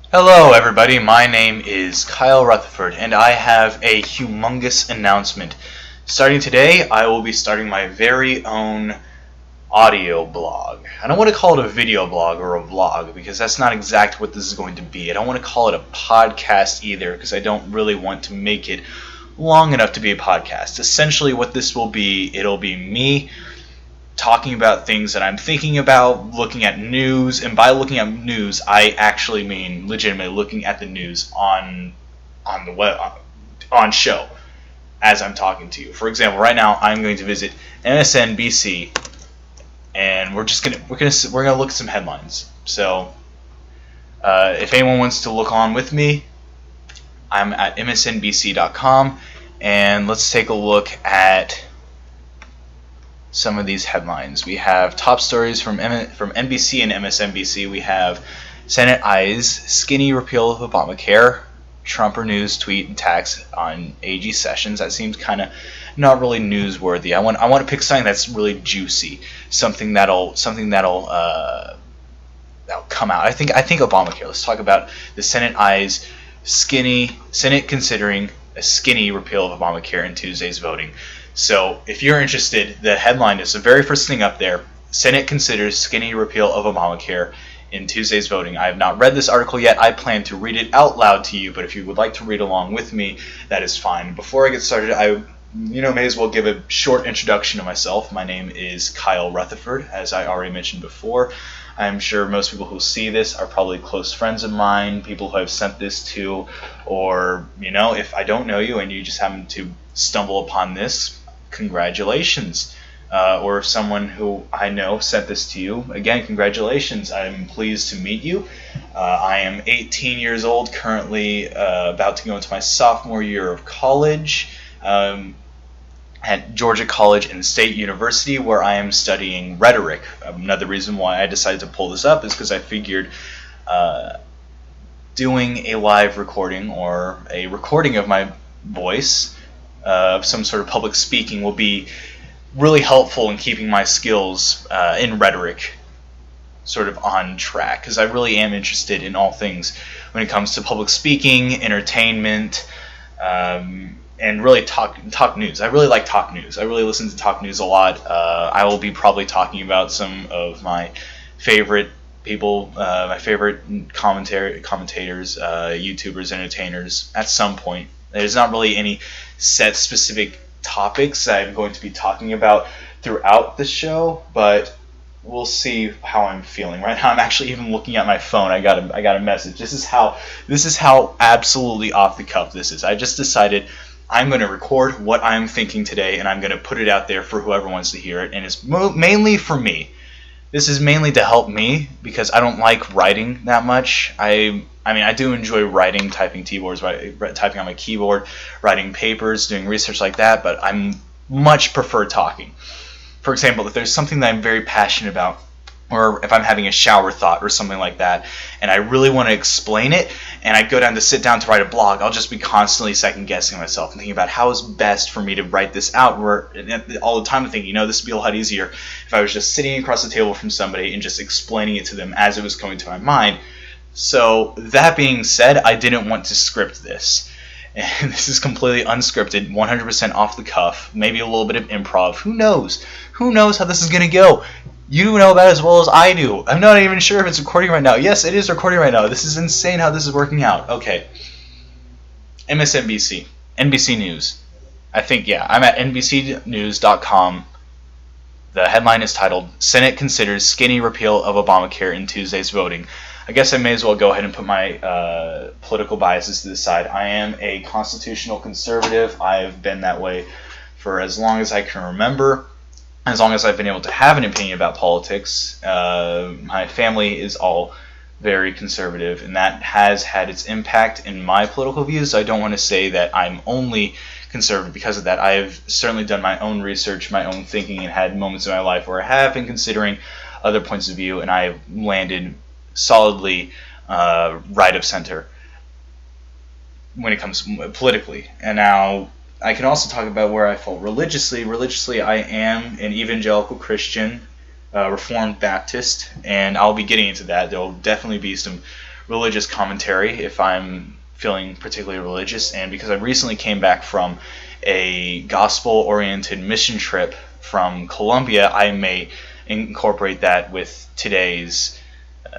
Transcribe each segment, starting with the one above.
Hello, everybody. My name is Kyle Rutherford, and I have a humongous announcement. Starting today, I will be starting my very own audio blog. I don't want to call it a video blog or a vlog because that's not exactly what this is going to be. I don't want to call it a podcast either because I don't really want to make it long enough to be a podcast. Essentially, what this will be, it'll be me talking about things that I'm thinking about, looking at news, and by looking at news, I actually mean legitimately looking at the news on the web on show as I'm talking to you. For example, right now I'm going to visit MSNBC, and we're gonna look at some headlines. So if anyone wants to look on with me, I'm at msnbc.com, and let's take a look at some of these headlines. We have top stories from NBC and MSNBC. We have Senate eyes skinny repeal of Obamacare. Trump renews tweet attacks on AG Sessions. That seems kind of not really newsworthy. I want to pick something that's really juicy, something that'll come out. I think Obamacare. Let's talk about the Senate eyes Senate considering a skinny repeal of Obamacare in Tuesday's voting. So if you're interested, the headline is the very first thing up there. Senate considers skinny repeal of Obamacare in Tuesday's voting. I have not read this article yet. I plan to read it out loud to you, but if you would like to read along with me, that is fine. Before I get started, I may as well give a short introduction to myself. My name is Kyle Rutherford, as I already mentioned before. I'm sure most people who see this are probably close friends of mine, people who I've sent this to, or, if I don't know you and you just happen to stumble upon this, congratulations. Or if someone who I know sent this to you, again, congratulations. I'm pleased to meet you. I am 18 years old, currently about to go into my sophomore year of college at Georgia College and State University, where I am studying rhetoric. Another reason why I decided to pull this up is because I figured doing a live recording or a recording of my voice of some sort of public speaking will be really helpful in keeping my skills in rhetoric sort of on track, because I really am interested in all things when it comes to public speaking, entertainment, and really talk news. I really like talk news. I really listen to talk news a lot. I will be probably talking about some of my favorite people, my favorite commentators, YouTubers, entertainers at some point. There's not really any set specific topics that I'm going to be talking about throughout the show, but we'll see how I'm feeling. Right now I'm actually even looking at my phone. I got a message. This is how absolutely off the cuff this is. I just decided I'm going to record what I'm thinking today, and I'm going to put it out there for whoever wants to hear it, and it's mainly for me. This is mainly to help me because I don't like writing that much. I do enjoy writing, typing on my keyboard, writing papers, doing research like that, but I much prefer talking. For example, if there's something that I'm very passionate about, or if I'm having a shower thought or something like that, and I really want to explain it, and I go down to sit down to write a blog, I'll just be constantly second-guessing myself and thinking about how is best for me to write this out, where all the time I'm thinking, this would be a lot easier if I was just sitting across the table from somebody and just explaining it to them as it was coming to my mind. So that being said, I didn't want to script this. And this is completely unscripted, 100% off the cuff, maybe a little bit of improv. Who knows? Who knows how this is going to go? You know about it as well as I do. I'm not even sure if it's recording right now. Yes, it is recording right now. This is insane how this is working out. Okay. MSNBC. NBC News. I'm at NBCnews.com. The headline is titled, Senate Considers Skinny Repeal of Obamacare in Tuesday's Voting. I guess I may as well go ahead and put my political biases to the side. I am a constitutional conservative. I've been that way for as long as I can remember. As long as I've been able to have an opinion about politics. My family is all very conservative, and that has had its impact in my political views. I don't want to say that I'm only conservative because of that. I have certainly done my own research, my own thinking, and had moments in my life where I have been considering other points of view, and I have landed solidly right of center when it comes politically. And now I can also talk about where I fall religiously. Religiously, I am an evangelical Christian, Reformed Baptist, and I'll be getting into that. There will definitely be some religious commentary if I'm feeling particularly religious, and because I recently came back from a gospel-oriented mission trip from Colombia, I may incorporate that with today's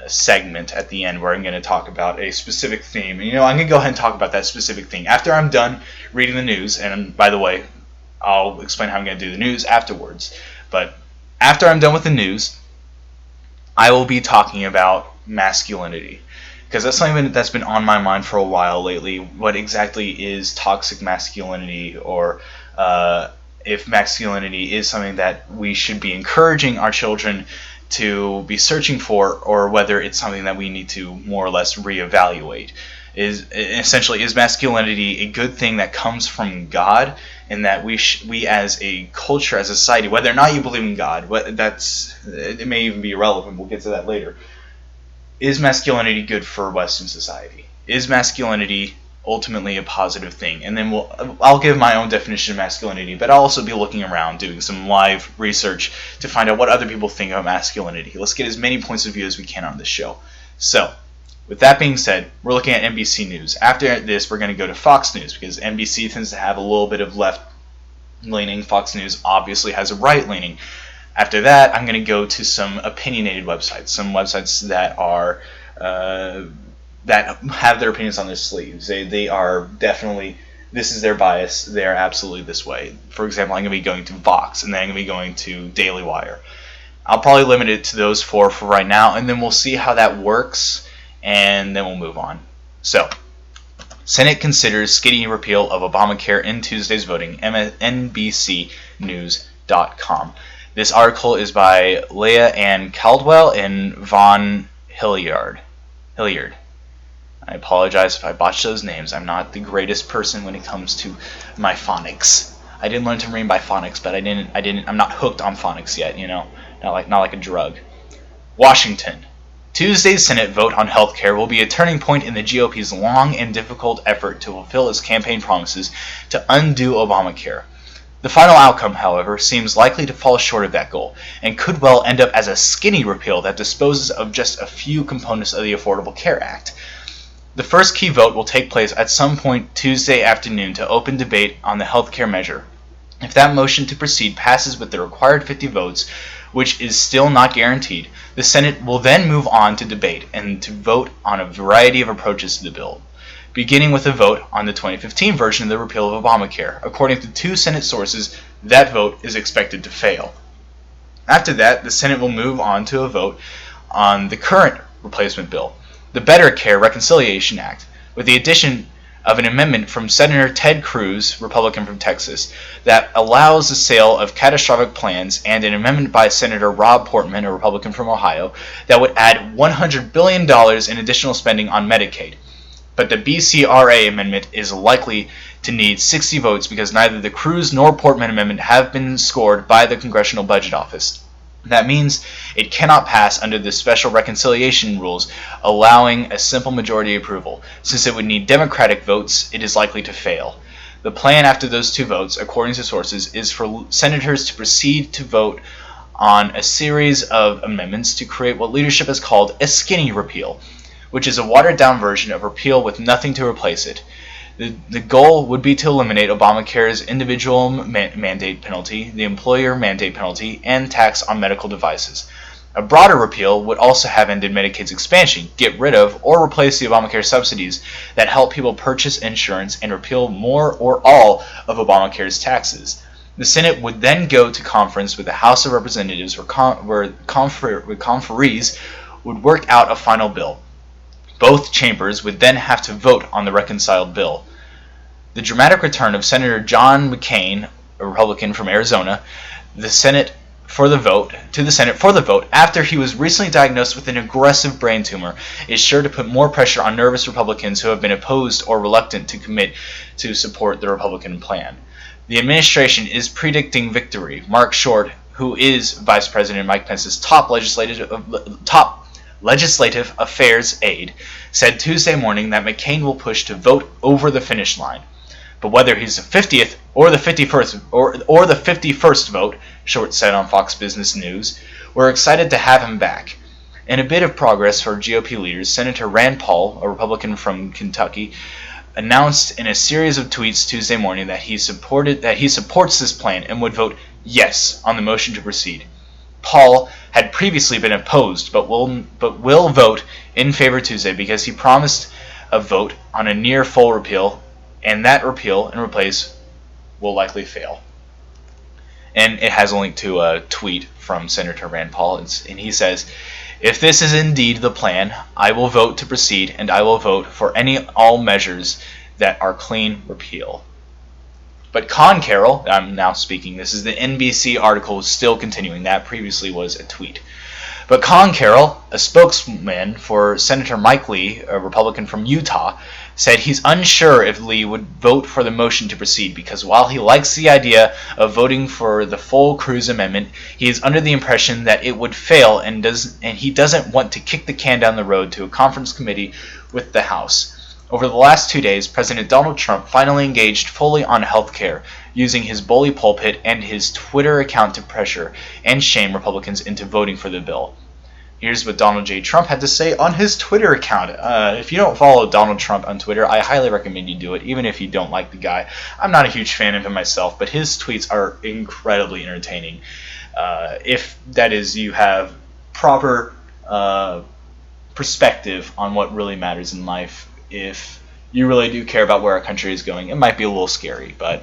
segment at the end, where I'm going to talk about a specific theme. And, I'm going to go ahead and talk about that specific thing after I'm done reading the news. And by the way, I'll explain how I'm going to do the news afterwards. But after I'm done with the news, I will be talking about masculinity, because that's something that's been on my mind for a while lately. What exactly is toxic masculinity, or if masculinity is something that we should be encouraging our children to be searching for, or whether it's something that we need to more or less reevaluate. Is masculinity a good thing that comes from God, and that we as a culture, as a society, whether or not you believe in God, it may even be irrelevant, we'll get to that later. Is masculinity good for Western society? Is masculinity ultimately a positive thing? And then I'll give my own definition of masculinity, but I'll also be looking around, doing some live research to find out what other people think of masculinity. Let's get as many points of view as we can on this show. So, with that being said, we're looking at NBC News. After this, we're going to go to Fox News, because NBC tends to have a little bit of left-leaning. Fox News obviously has a right-leaning. After that, I'm going to go to some opinionated websites, some websites that are that have their opinions on their sleeves. They are definitely, this is their bias, they are absolutely this way. For example, I'm going to be going to Vox, and then I'm going to be going to Daily Wire. I'll probably limit it to those four for right now, and then we'll see how that works, and then we'll move on. So, Senate considers skinny repeal of Obamacare in Tuesday's voting, NBCnews.com. This article is by Leah Ann Caldwell and Vaughn Hilliard. I apologize if I botched those names. I'm not the greatest person when it comes to my phonics. I didn't learn to read by phonics, but I'm not hooked on phonics yet, not like a drug. Washington. Tuesday's Senate vote on health care will be a turning point in the GOP's long and difficult effort to fulfill its campaign promises to undo Obamacare. The final outcome, however, seems likely to fall short of that goal, and could well end up as a skinny repeal that disposes of just a few components of the Affordable Care Act. The first key vote will take place at some point Tuesday afternoon to open debate on the health care measure. If that motion to proceed passes with the required 50 votes, which is still not guaranteed, the Senate will then move on to debate and to vote on a variety of approaches to the bill, beginning with a vote on the 2015 version of the repeal of Obamacare. According to two Senate sources, that vote is expected to fail. After that, the Senate will move on to a vote on the current replacement bill, the Better Care Reconciliation Act, with the addition of an amendment from Senator Ted Cruz, Republican from Texas, that allows the sale of catastrophic plans, and an amendment by Senator Rob Portman, a Republican from Ohio, that would add $100 billion in additional spending on Medicaid. But the BCRA amendment is likely to need 60 votes because neither the Cruz nor Portman amendment have been scored by the Congressional Budget Office. That means it cannot pass under the special reconciliation rules, allowing a simple majority approval. Since it would need Democratic votes, it is likely to fail. The plan after those two votes, according to sources, is for senators to proceed to vote on a series of amendments to create what leadership has called a skinny repeal, which is a watered-down version of repeal with nothing to replace it. The goal would be to eliminate Obamacare's individual mandate penalty, the employer mandate penalty, and tax on medical devices. A broader repeal would also have ended Medicaid's expansion, get rid of or replace the Obamacare subsidies that help people purchase insurance, and repeal more or all of Obamacare's taxes. The Senate would then go to conference with the House of Representatives, where conferees would work out a final bill. Both chambers would then have to vote on the reconciled bill. The dramatic return of Senator John McCain, a Republican from Arizona, to the Senate for the vote after he was recently diagnosed with an aggressive brain tumor is sure to put more pressure on nervous Republicans who have been opposed or reluctant to commit to support the Republican plan. The administration is predicting victory. Mark Short, who is Vice President Mike Pence's top legislative affairs aide, said Tuesday morning that McCain will push to vote over the finish line. But whether he's the 50th or the 51st or the 51st vote, Short said on Fox Business News, we're excited to have him back. In a bit of progress for GOP leaders, Senator Rand Paul, a Republican from Kentucky, announced in a series of tweets Tuesday morning that he supports this plan and would vote yes on the motion to proceed. Paul had previously been opposed, but will vote in favor Tuesday because he promised a vote on a near full repeal, and that repeal and replace will likely fail. And it has a link to a tweet from Senator Rand Paul, and he says, "If this is indeed the plan, I will vote to proceed, and I will vote for all measures that are clean repeal." But Con Carroll, I'm now speaking, this is the NBC article still continuing, that previously was a tweet. But Con Carroll, a spokesman for Senator Mike Lee, a Republican from Utah, said he's unsure if Lee would vote for the motion to proceed because while he likes the idea of voting for the full Cruz amendment, he is under the impression that it would fail and he doesn't want to kick the can down the road to a conference committee with the House. Over the last 2 days, President Donald Trump finally engaged fully on health care, using his bully pulpit and his Twitter account to pressure and shame Republicans into voting for the bill. Here's what Donald J. Trump had to say on his Twitter account. If you don't follow Donald Trump on Twitter, I highly recommend you do it, even if you don't like the guy. I'm not a huge fan of him myself, but his tweets are incredibly entertaining. If, that is, you have proper perspective on what really matters in life. If you really do care about where our country is going, it might be a little scary, but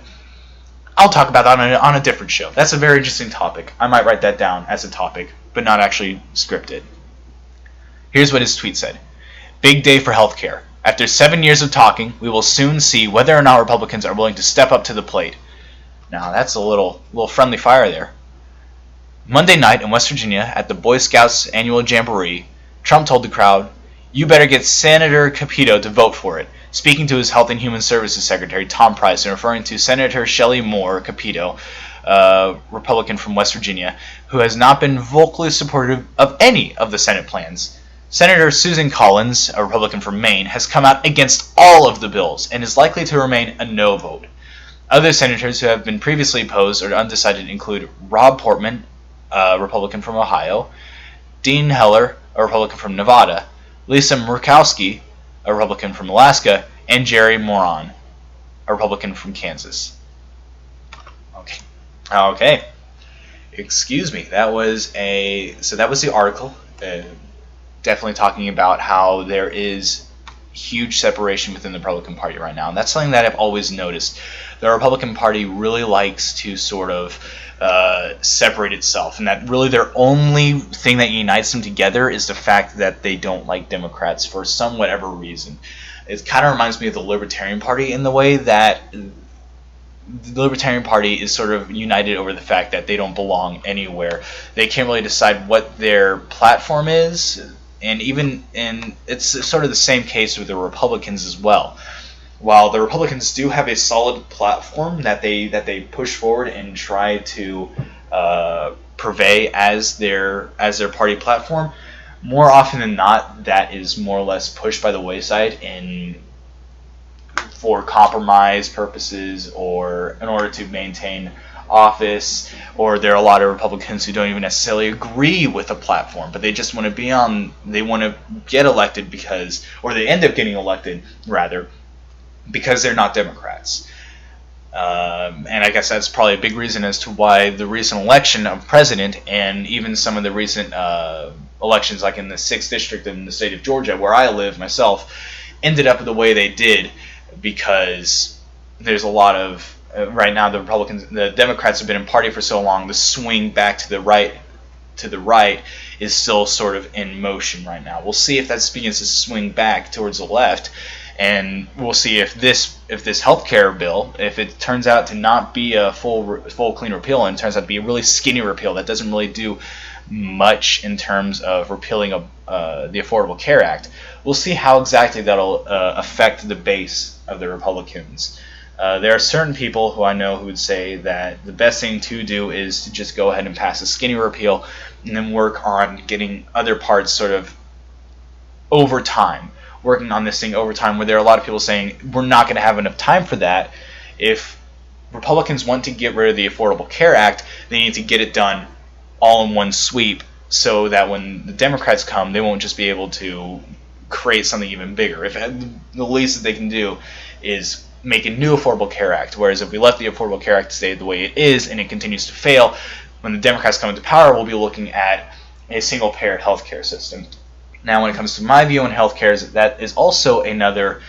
I'll talk about that on a different show. That's a very interesting topic. I might write that down as a topic, but not actually script it. Here's what his tweet said. "Big day for healthcare. After 7 years of talking, we will soon see whether or not Republicans are willing to step up to the plate." Now, that's a little friendly fire there. Monday night in West Virginia at the Boy Scouts annual jamboree, Trump told the crowd, "You better get Senator Capito to vote for it," speaking to his Health and Human Services Secretary Tom Price and referring to Senator Shelley Moore Capito, a Republican from West Virginia, who has not been vocally supportive of any of the Senate plans. Senator Susan Collins, a Republican from Maine, has come out against all of the bills and is likely to remain a no vote. Other senators who have been previously opposed or undecided include Rob Portman, a Republican from Ohio, Dean Heller, a Republican from Nevada, Lisa Murkowski, a Republican from Alaska, and Jerry Moran, a Republican from Kansas. Okay. Excuse me. That was the article. Definitely talking about how there is huge separation within the Republican Party right now, and that's something that I've always noticed. The Republican Party really likes to sort of separate itself, and that really their only thing that unites them together is the fact that they don't like Democrats for some whatever reason. It kind of reminds me of the Libertarian Party in the way that the Libertarian Party is sort of united over the fact that they don't belong anywhere. They can't really decide what their platform is, and it's sort of the same case with the Republicans as well. While the Republicans do have a solid platform that they push forward and try to purvey as their party platform, more often than not, that is more or less pushed by the wayside for compromise purposes or in order to maintain office. Or there are a lot of Republicans who don't even necessarily agree with a platform, but they just want to they want to get elected or they end up getting elected rather, because they're not Democrats. And I guess that's probably a big reason as to why the recent election of president and even some of the recent elections, like in the 6th District in the state of Georgia, where I live myself, ended up the way they did, because there's a lot of right now the Democrats have been in party for so long, the swing back to the right is still sort of in motion right now. We'll see if that begins to swing back towards the left, and we'll see if this healthcare bill, if it turns out to not be a full clean repeal and turns out to be a really skinny repeal that doesn't really do much in terms of repealing the Affordable Care Act. We'll see how exactly that'll affect the base of the Republicans. There are certain people who I know who would say that the best thing to do is to just go ahead and pass a skinny repeal and then work on getting other parts sort of over time, working on this thing over time, where there are a lot of people saying we're not going to have enough time for that. If Republicans want to get rid of the Affordable Care Act, they need to get it done all in one sweep so that when the Democrats come, they won't just be able to create something even bigger. If the least that they can do is make a new Affordable Care Act, whereas if we let the Affordable Care Act stay the way it is and it continues to fail, when the Democrats come into power, we'll be looking at a single-payer healthcare system. Now, when it comes to my view on healthcare, that is also another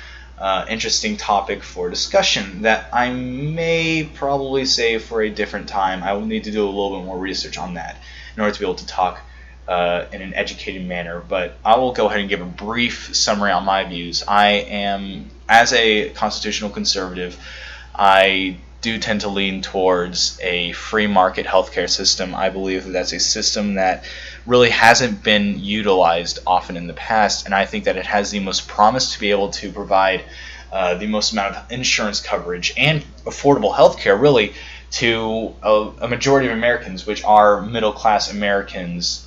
interesting topic for discussion that I may probably save for a different time. I will need to do a little bit more research on that in order to be able to talk in an educated manner, but I will go ahead and give a brief summary on my views. I am, as a constitutional conservative, I do tend to lean towards a free market healthcare system. I believe that that's a system that really hasn't been utilized often in the past, and I think that it has the most promise to be able to provide the most amount of insurance coverage and affordable healthcare, really, to a majority of Americans, which are middle-class Americans.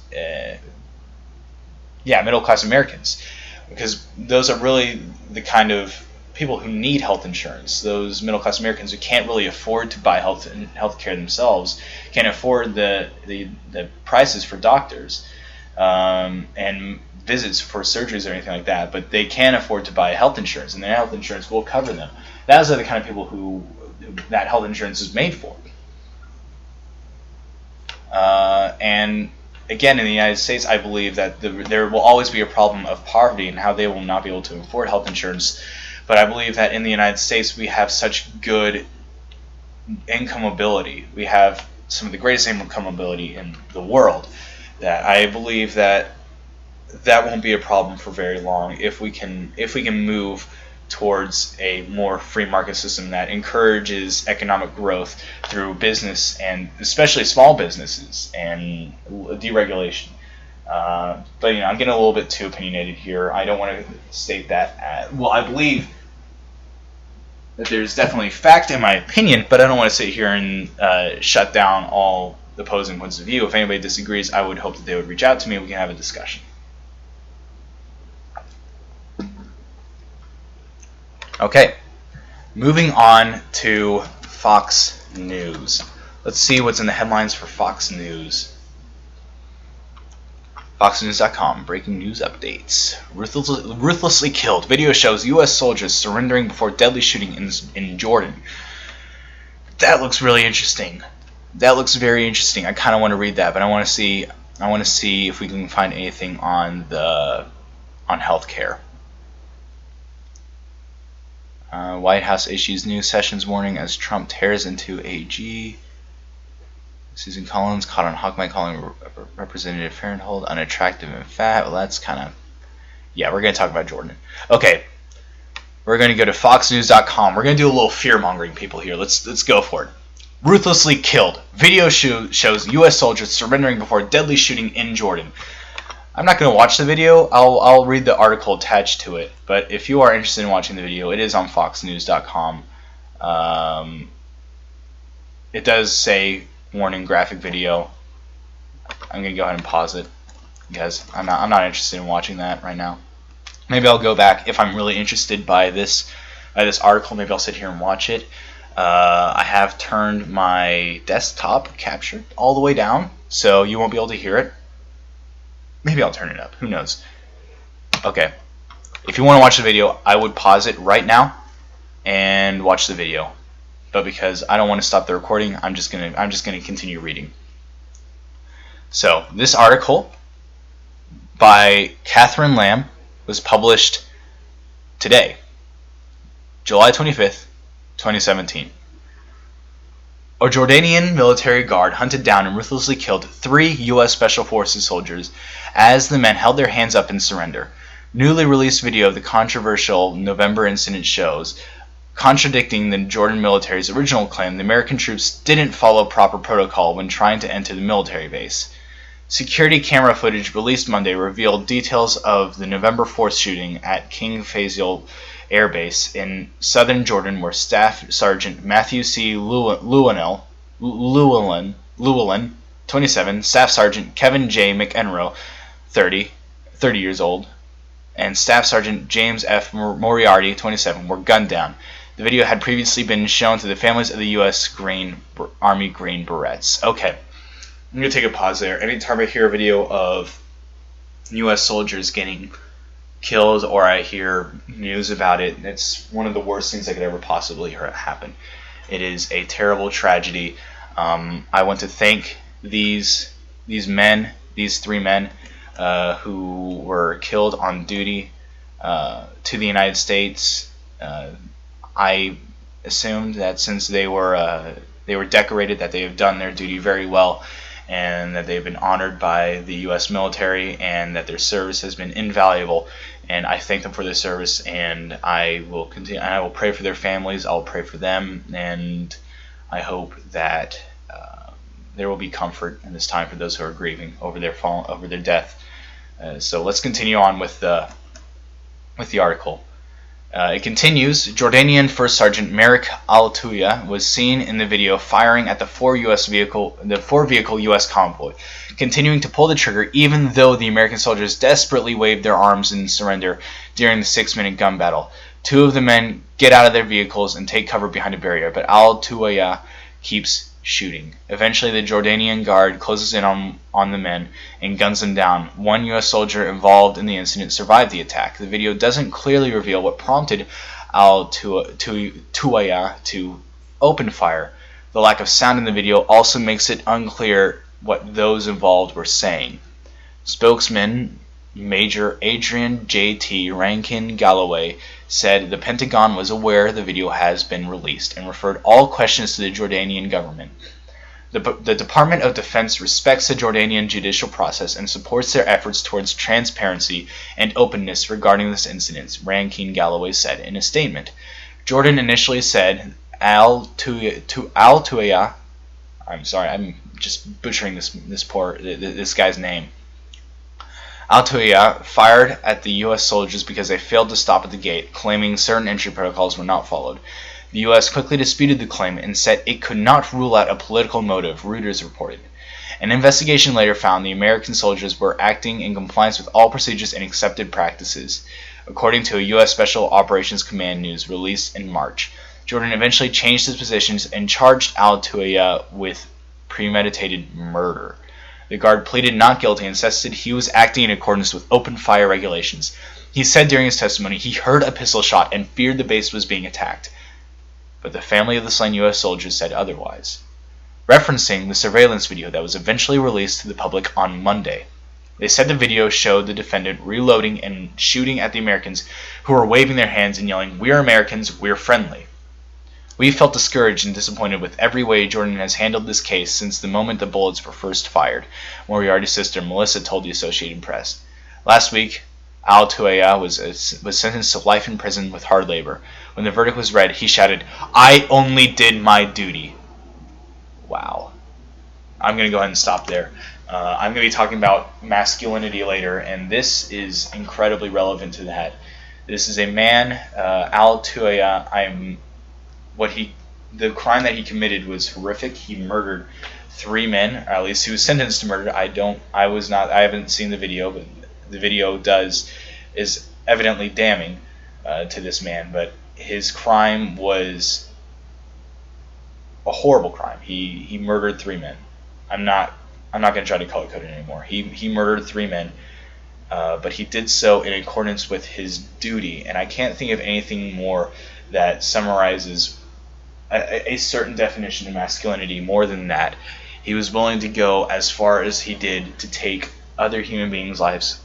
Middle-class Americans, because those are really the kind of people who need health insurance. Those middle-class Americans who can't really afford to buy health care themselves, can't afford the prices for doctors and visits for surgeries or anything like that, but they can afford to buy health insurance, and their health insurance will cover them. Those are the kind of people who that health insurance is made for. And again, in the United States, I believe that there will always be a problem of poverty and how they will not be able to afford health insurance. But I believe that in the United States, we have such good income mobility. We have some of the greatest income mobility in the world, that I believe that won't be a problem for very long if we can move towards a more free market system that encourages economic growth through business, and especially small businesses, and deregulation. But I'm getting a little bit too opinionated here. I don't want to state that. I believe that there's definitely fact in my opinion, but I don't want to sit here and shut down all the opposing points of view. If anybody disagrees, I would hope that they would reach out to me and we can have a discussion. Okay, moving on to Fox News. Let's see what's in the headlines for Fox News. FoxNews.com, breaking news updates. Ruthlessly killed. Video shows U.S. soldiers surrendering before deadly shooting in Jordan. That looks really interesting. That looks very interesting. I kind of want to read that, but I want to see if we can find anything on healthcare. White House issues new sessions warning as Trump tears into AG. Susan Collins caught on Hawk Mic calling Representative Farenthold unattractive and fat. Well, that's kind of... Yeah, we're going to talk about Jordan. Okay, we're going to go to FoxNews.com. We're going to do a little fear-mongering, people, here. Let's go for it. Ruthlessly killed. Video shows U.S. soldiers surrendering before deadly shooting in Jordan. I'm not going to watch the video. I'll read the article attached to it. But if you are interested in watching the video, it is on FoxNews.com. It does say warning graphic video. I'm going to go ahead and pause it because I'm not interested in watching that right now. Maybe I'll go back if I'm really interested by this article. Maybe I'll sit here and watch it. I have turned my desktop capture all the way down, so you won't be able to hear it. Maybe I'll turn it up. Who knows? Okay. If you want to watch the video, I would pause it right now and watch the video. But because I don't want to stop the recording, I'm just gonna continue reading. So this article by Catherine Lamb was published today, July 25th, 2017. A Jordanian military guard hunted down and ruthlessly killed 3 U.S. Special Forces soldiers as the men held their hands up in surrender. Newly released video of the controversial November incident shows, contradicting the Jordan military's original claim, the American troops didn't follow proper protocol when trying to enter the military base. Security camera footage released Monday revealed details of the November 4th shooting at King Faisal Air Base in southern Jordan, where Staff Sergeant Matthew C. Llewellyn, 27, Staff Sergeant Kevin J. McEnroe, 30 years old, and Staff Sergeant James F. Moriarty, 27, were gunned down. The video had previously been shown to the families of the U.S. Army Green Berets. Okay, I'm going to take a pause there. Anytime I hear a video of U.S. soldiers getting killed or I hear news about it, it's one of the worst things that could ever possibly happen. It is a terrible tragedy. I want to thank these men, these 3 men who were killed on duty to the United States. I assumed that since they were decorated, that they have done their duty very well, and that they've been honored by the U.S. military, and that their service has been invaluable. And I thank them for their service, and I will continue. I will pray for their families. I will pray for them, and I hope that there will be comfort in this time for those who are grieving over their death. So let's continue on with the article. It continues. Jordanian First Sergeant Merrick Al-Touya was seen in the video firing at the 4-vehicle U.S. convoy, continuing to pull the trigger even though the American soldiers desperately waved their arms in surrender during the 6-minute gun battle. 2 of the men get out of their vehicles and take cover behind a barrier, but Al-Touya keeps shooting. Eventually, the Jordanian guard closes in on the men and guns them down. 1 U.S. soldier involved in the incident survived the attack. The video doesn't clearly reveal what prompted Al-Touya to open fire. The lack of sound in the video also makes it unclear what those involved were saying. Spokesman Major Adrian J.T. Rankin-Galloway said the Pentagon was aware the video has been released and referred all questions to the Jordanian government. The Department of Defense respects the Jordanian judicial process and supports their efforts towards transparency and openness regarding this incident, Rankin-Galloway said in a statement. Jordan initially said Al-Touya, I'm sorry, I'm just butchering this guy's name. Al-Touya fired at the U.S. soldiers because they failed to stop at the gate, claiming certain entry protocols were not followed. The U.S. quickly disputed the claim and said it could not rule out a political motive, Reuters reported. An investigation later found the American soldiers were acting in compliance with all procedures and accepted practices, according to a U.S. Special Operations Command news released in March. Jordan eventually changed his positions and charged Al-Touya with premeditated murder. The guard pleaded not guilty and insisted he was acting in accordance with open fire regulations. He said during his testimony he heard a pistol shot and feared the base was being attacked. But the family of the slain U.S. soldiers said otherwise, referencing the surveillance video that was eventually released to the public on Monday. They said the video showed the defendant reloading and shooting at the Americans who were waving their hands and yelling, "We're Americans, we're friendly." We felt discouraged and disappointed with every way Jordan has handled this case since the moment the bullets were first fired, Moriarty's sister Melissa told the Associated Press. Last week, Al-Touya was sentenced to life in prison with hard labor. When the verdict was read, he shouted, "I only did my duty." Wow. I'm going to go ahead and stop there. I'm going to be talking about masculinity later, and this is incredibly relevant to that. This is a man, Al-Touya. The crime that he committed was horrific. He murdered 3 men, or at least he was sentenced to murder. I haven't seen the video, but the video is evidently damning to this man. But his crime was a horrible crime. He murdered 3 men. I'm not going to try to color code it anymore. He murdered 3 men, but he did so in accordance with his duty. And I can't think of anything more that summarizes a certain definition of masculinity more than that. He was willing to go as far as he did to take other human beings' lives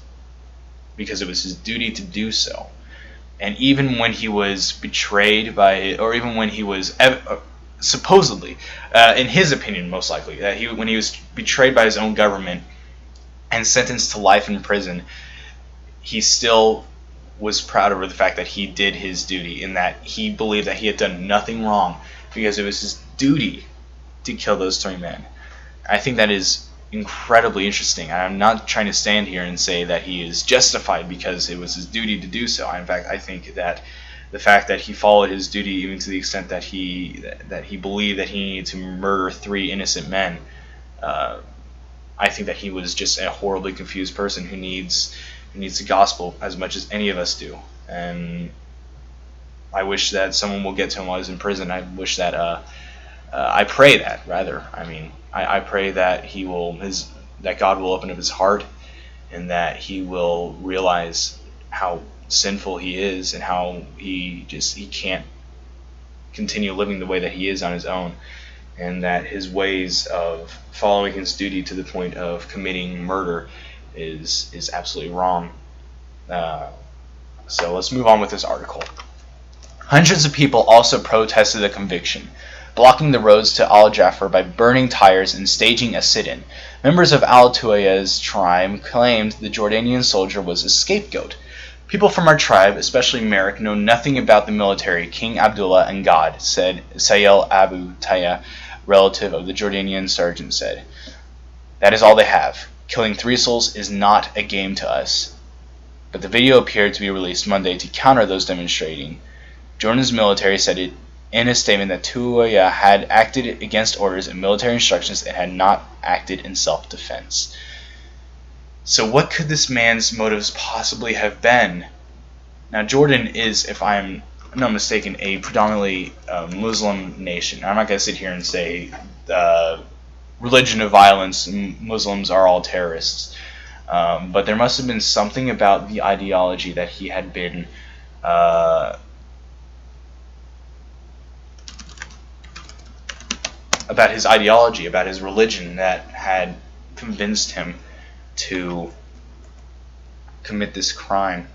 because it was his duty to do so. And even when he was betrayed or even when he was supposedly, in his opinion most likely, when he was betrayed by his own government and sentenced to life in prison, he still was proud over the fact that he did his duty, in that he believed that he had done nothing wrong because it was his duty to kill those 3 men. I think that is incredibly interesting. I'm not trying to stand here and say that he is justified because it was his duty to do so. In fact, I think that the fact that he followed his duty even to the extent that he believed that he needed to murder 3 innocent men, I think that he was just a horribly confused person who needs the gospel as much as any of us do. And I wish that someone will get to him while he's in prison. I wish that I pray that, rather. I mean, I pray that that God will open up his heart, and that he will realize how sinful he is, and how he can't continue living the way that he is on his own, and that his ways of following his duty to the point of committing murder is absolutely wrong. So let's move on with this article. Hundreds of people also protested the conviction, blocking the roads to Al Jafar by burning tires and staging a sit-in. Members of Al Tuaya's tribe claimed the Jordanian soldier was a scapegoat. People from our tribe, especially Merrick, know nothing about the military, King Abdullah, and God, said Sayel Abu Taya, relative of the Jordanian sergeant said. That is all they have. Killing 3 souls is not a game to us. But the video appeared to be released Monday to counter those demonstrating. Jordan's military said it in a statement that Tuaya had acted against orders and military instructions and had not acted in self-defense. So what could this man's motives possibly have been? Now, Jordan is, if I'm not mistaken, a predominantly Muslim nation. I'm not going to sit here and say religion of violence, Muslims are all terrorists. But there must have been something about the ideology that he had been about his ideology, about his religion, that had convinced him to commit this crime.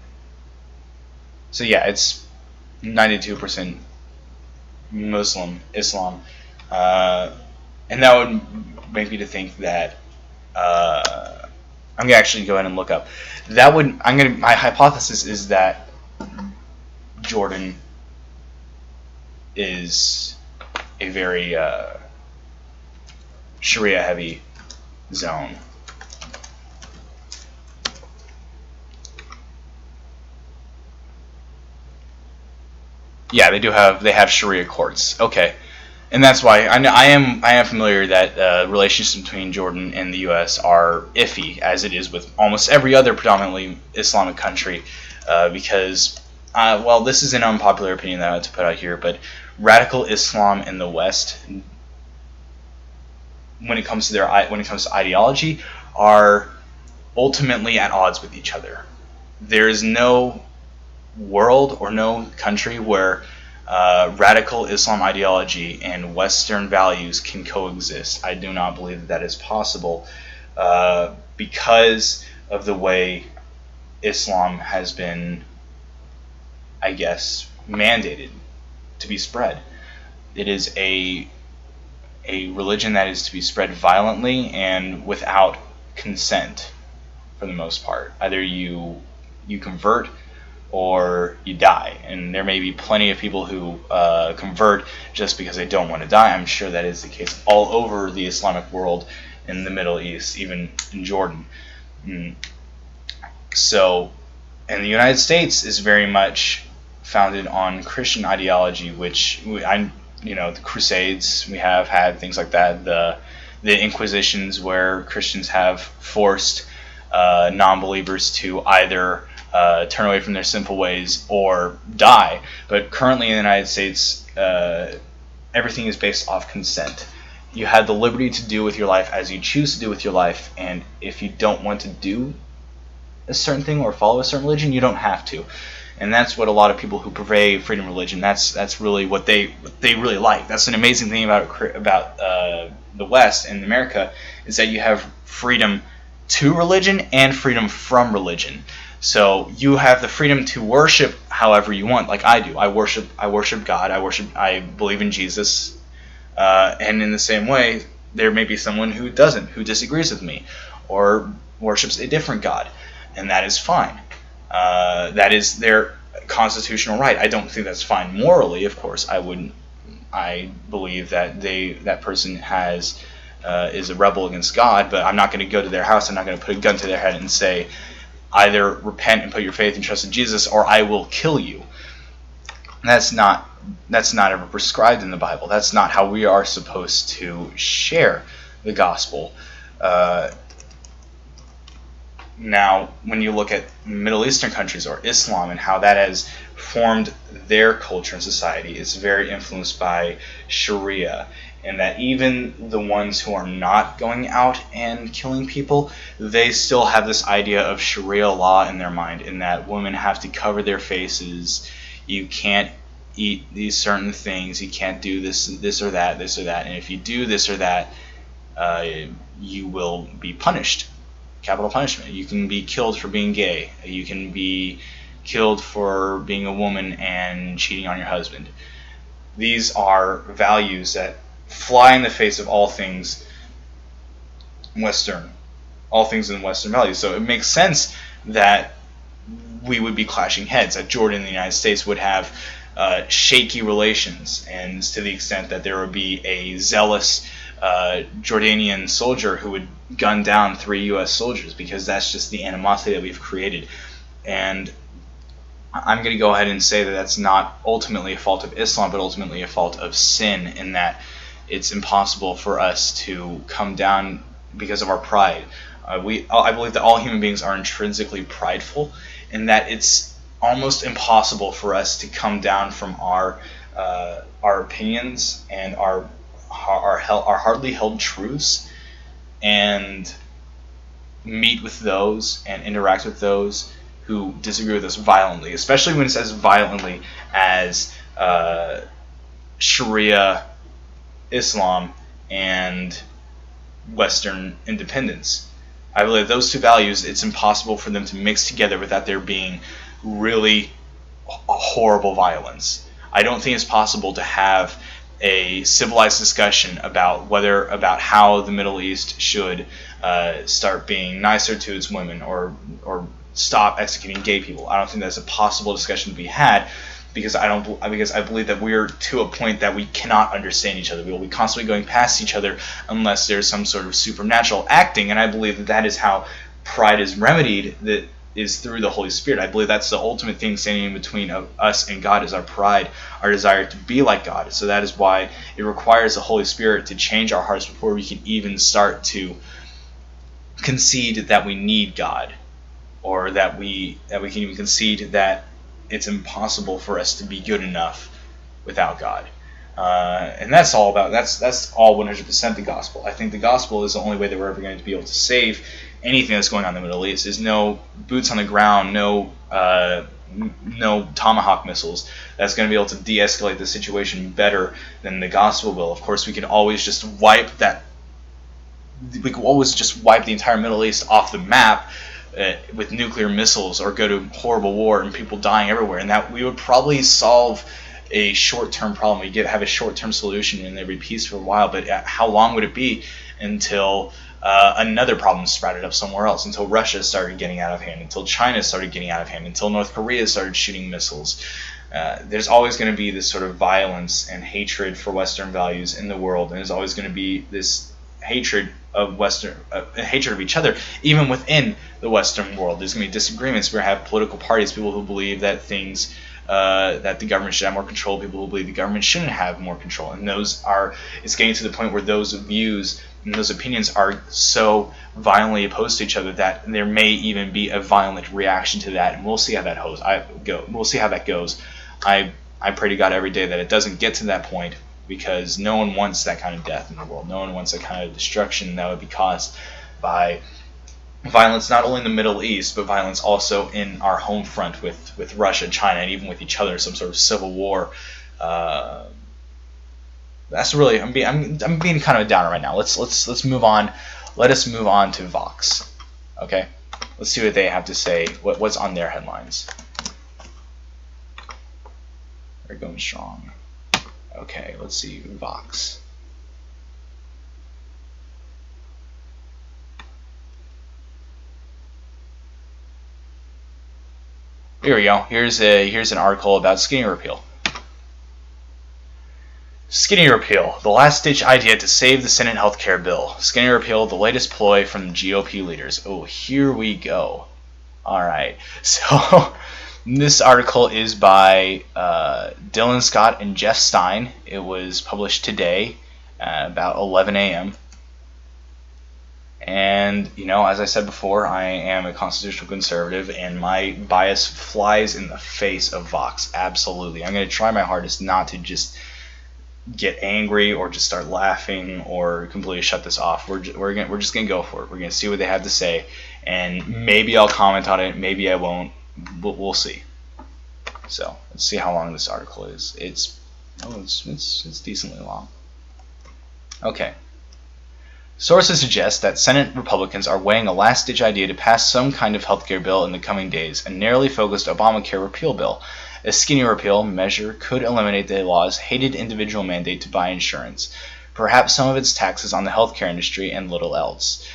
So yeah, it's 92% Muslim Islam, and that would make me to think that I'm gonna actually go ahead and look up. My hypothesis is that Jordan is a very Sharia heavy zone. Yeah, they have Sharia courts. Okay. And that's why I am familiar that relations between Jordan and the U.S. are iffy, as it is with almost every other predominantly Islamic country, because well, this is an unpopular opinion that I have to put out here, but radical Islam in the West, when it comes to ideology, are ultimately at odds with each other. There is no world or no country where radical Islam ideology and Western values can coexist. I do not believe that is possible because of the way Islam has been, I guess, mandated to be spread. It is a religion that is to be spread violently and without consent, for the most part. Either you convert or you die. And there may be plenty of people who convert just because they don't want to die. I'm sure that is the case all over the Islamic world, in the Middle East, even in Jordan. So, and the United States is very much founded on Christian ideology, which the Crusades, we have had things like that, the Inquisitions, where Christians have forced non-believers to either turn away from their sinful ways or die. But currently in the United States, everything is based off consent. You have the liberty to do with your life as you choose to do with your life, and if you don't want to do a certain thing or follow a certain religion, you don't have to. And that's what a lot of people who purvey freedom religion, that's really what they really like. That's an amazing thing about the West and America, is that you have freedom to religion and freedom from religion. So you have the freedom to worship however you want, like I do. I worship God. I believe in Jesus. And in the same way, there may be someone who doesn't, who disagrees with me, or worships a different God, and that is fine. That is their constitutional right. I don't think that's fine morally, of course. I believe that that person is a rebel against God, but I'm not going to go to their house. I'm not going to put a gun to their head and say, either repent and put your faith and trust in Jesus, or I will kill you. That's not ever prescribed in the Bible. That's not how we are supposed to share the gospel. Now, when you look at Middle Eastern countries or Islam and how that has formed their culture and society, it's very influenced by Sharia. and that even the ones who are not going out and killing people, they still have this idea of Sharia law in their mind, in that women have to cover their faces, you can't eat these certain things, you can't do this or that, and if you do this or that, you will be punished. Capital punishment. You can be killed for being gay. You can be killed for being a woman and cheating on your husband. These are values that fly in the face of all things Western, all things in Western values. So it makes sense that we would be clashing heads, that Jordan and the United States would have shaky relations, and to the extent that there would be a zealous Jordanian soldier who would gun down 3 U.S. soldiers, because that's just the animosity that we've created. And I'm going to go ahead and say that that's not ultimately a fault of Islam, but ultimately a fault of sin, in that it's impossible for us to come down because of our pride. I believe that all human beings are intrinsically prideful, and that it's almost impossible for us to come down from our opinions and our hardly held truths and meet with those and interact with those who disagree with us violently, especially when it's as violently as Sharia Islam and Western independence. I believe those two values, it's impossible for them to mix together without there being really horrible violence. I don't think it's possible to have a civilized discussion about how the Middle East should start being nicer to its women, or stop executing gay people. I don't think that's a possible discussion to be had, because I believe that we're to a point that we cannot understand each other. We will be constantly going past each other unless there's some sort of supernatural acting, and I believe that that is how pride is remedied, that is through the Holy Spirit. I believe that's the ultimate thing standing in between us and God, is our pride, our desire to be like God. So that is why it requires the Holy Spirit to change our hearts before we can even start to concede that we need God, or that we can even concede that it's impossible for us to be good enough without God. And that's all 100% the gospel. I think the gospel is the only way that we're ever going to be able to save anything that's going on in the Middle East. There's no boots on the ground, no tomahawk missiles that's going to be able to de-escalate the situation better than the gospel will. Of course, we could always just wipe the entire Middle East off the map with nuclear missiles, or go to horrible war and people dying everywhere, and that we would probably solve a short-term problem. We have a short-term solution and there'd be peace for a while, but how long would it be until another problem sprouted up somewhere else, until Russia started getting out of hand, until China started getting out of hand, until North Korea started shooting missiles? There's always going to be this sort of violence and hatred for Western values in the world, and there's always going to be this hatred of hatred of each other, even within the Western world. There's going to be disagreements. We're going to have political parties, people who believe that that the government should have more control, people who believe the government shouldn't have more control, and it's getting to the point where those views and those opinions are so violently opposed to each other that there may even be a violent reaction to that, and we'll see how that goes. I pray to God every day that it doesn't get to that point, because no one wants that kind of death in the world. No one wants that kind of destruction that would be caused by violence, not only in the Middle East, but violence also in our home front with Russia, China, and even with each other, some sort of civil war. That's really, I'm being kind of a downer right now. Let's move on. Let us move on to Vox. Okay, let's see what they have to say. What's on their headlines? They're going strong. Okay, let's see, Vox. Here we go. Here's an article about skinny repeal. Skinny repeal, the last-ditch idea to save the Senate health care bill. Skinny repeal, the latest ploy from the GOP leaders. Oh, here we go. All right. So this article is by Dylan Scott and Jeff Stein. It was published today about 11 a.m. And, as I said before, I am a constitutional conservative, and my bias flies in the face of Vox. Absolutely. I'm going to try my hardest not to just get angry or just start laughing or completely shut this off. We're just gonna go for it. We're gonna see what they have to say, and maybe I'll comment on it. Maybe I won't. But we'll see. So let's see how long this article is. It's decently long. Okay. Sources suggest that Senate Republicans are weighing a last-ditch idea to pass some kind of healthcare bill in the coming days, a narrowly focused Obamacare repeal bill. A skinny repeal measure could eliminate the law's hated individual mandate to buy insurance, perhaps some of its taxes on the healthcare industry, and little else.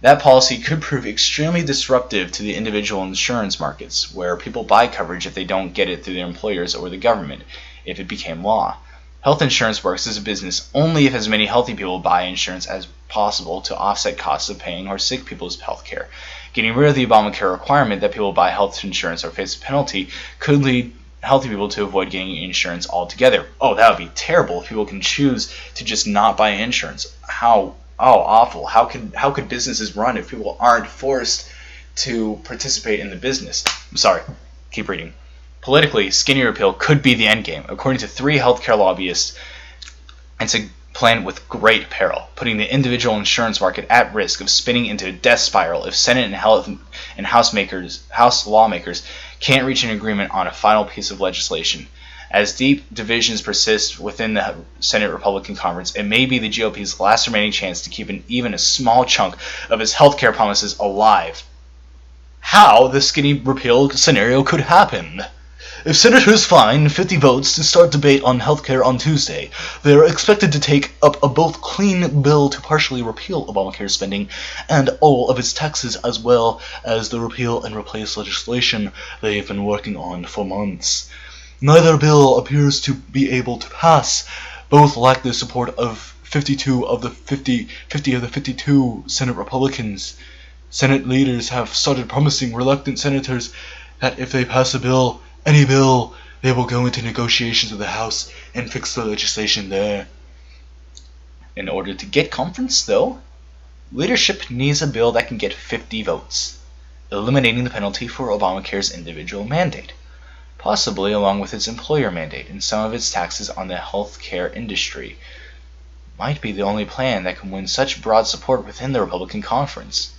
That policy could prove extremely disruptive to the individual insurance markets, where people buy coverage if they don't get it through their employers or the government, if it became law. Health insurance works as a business only if as many healthy people buy insurance as possible to offset costs of paying our sick people's health care. Getting rid of the Obamacare requirement that people buy health insurance or face a penalty could lead healthy people to avoid getting insurance altogether. Oh, that would be terrible if people can choose to just not buy insurance. How awful. How could businesses run if people aren't forced to participate in the business? I'm sorry. Keep reading. Politically, skinny repeal could be the endgame. According to 3 healthcare lobbyists, it's a plan with great peril, putting the individual insurance market at risk of spinning into a death spiral if Senate and House lawmakers can't reach an agreement on a final piece of legislation. As deep divisions persist within the Senate Republican conference, it may be the GOP's last remaining chance to keep even a small chunk of its healthcare promises alive. How the skinny repeal scenario could happen? If senators find 50 votes to start debate on healthcare on Tuesday, they are expected to take up a both clean bill to partially repeal Obamacare spending and all of its taxes, as well as the repeal and replace legislation they've been working on for months. Neither bill appears to be able to pass. Both lack the support of 50 of the 52 Senate Republicans. Senate leaders have started promising reluctant senators that if they pass any bill, they will go into negotiations with the House and fix the legislation there. In order to get conference, though, leadership needs a bill that can get 50 votes, eliminating the penalty for Obamacare's individual mandate, possibly along with its employer mandate and some of its taxes on the healthcare industry. Might be the only plan that can win such broad support within the Republican conference.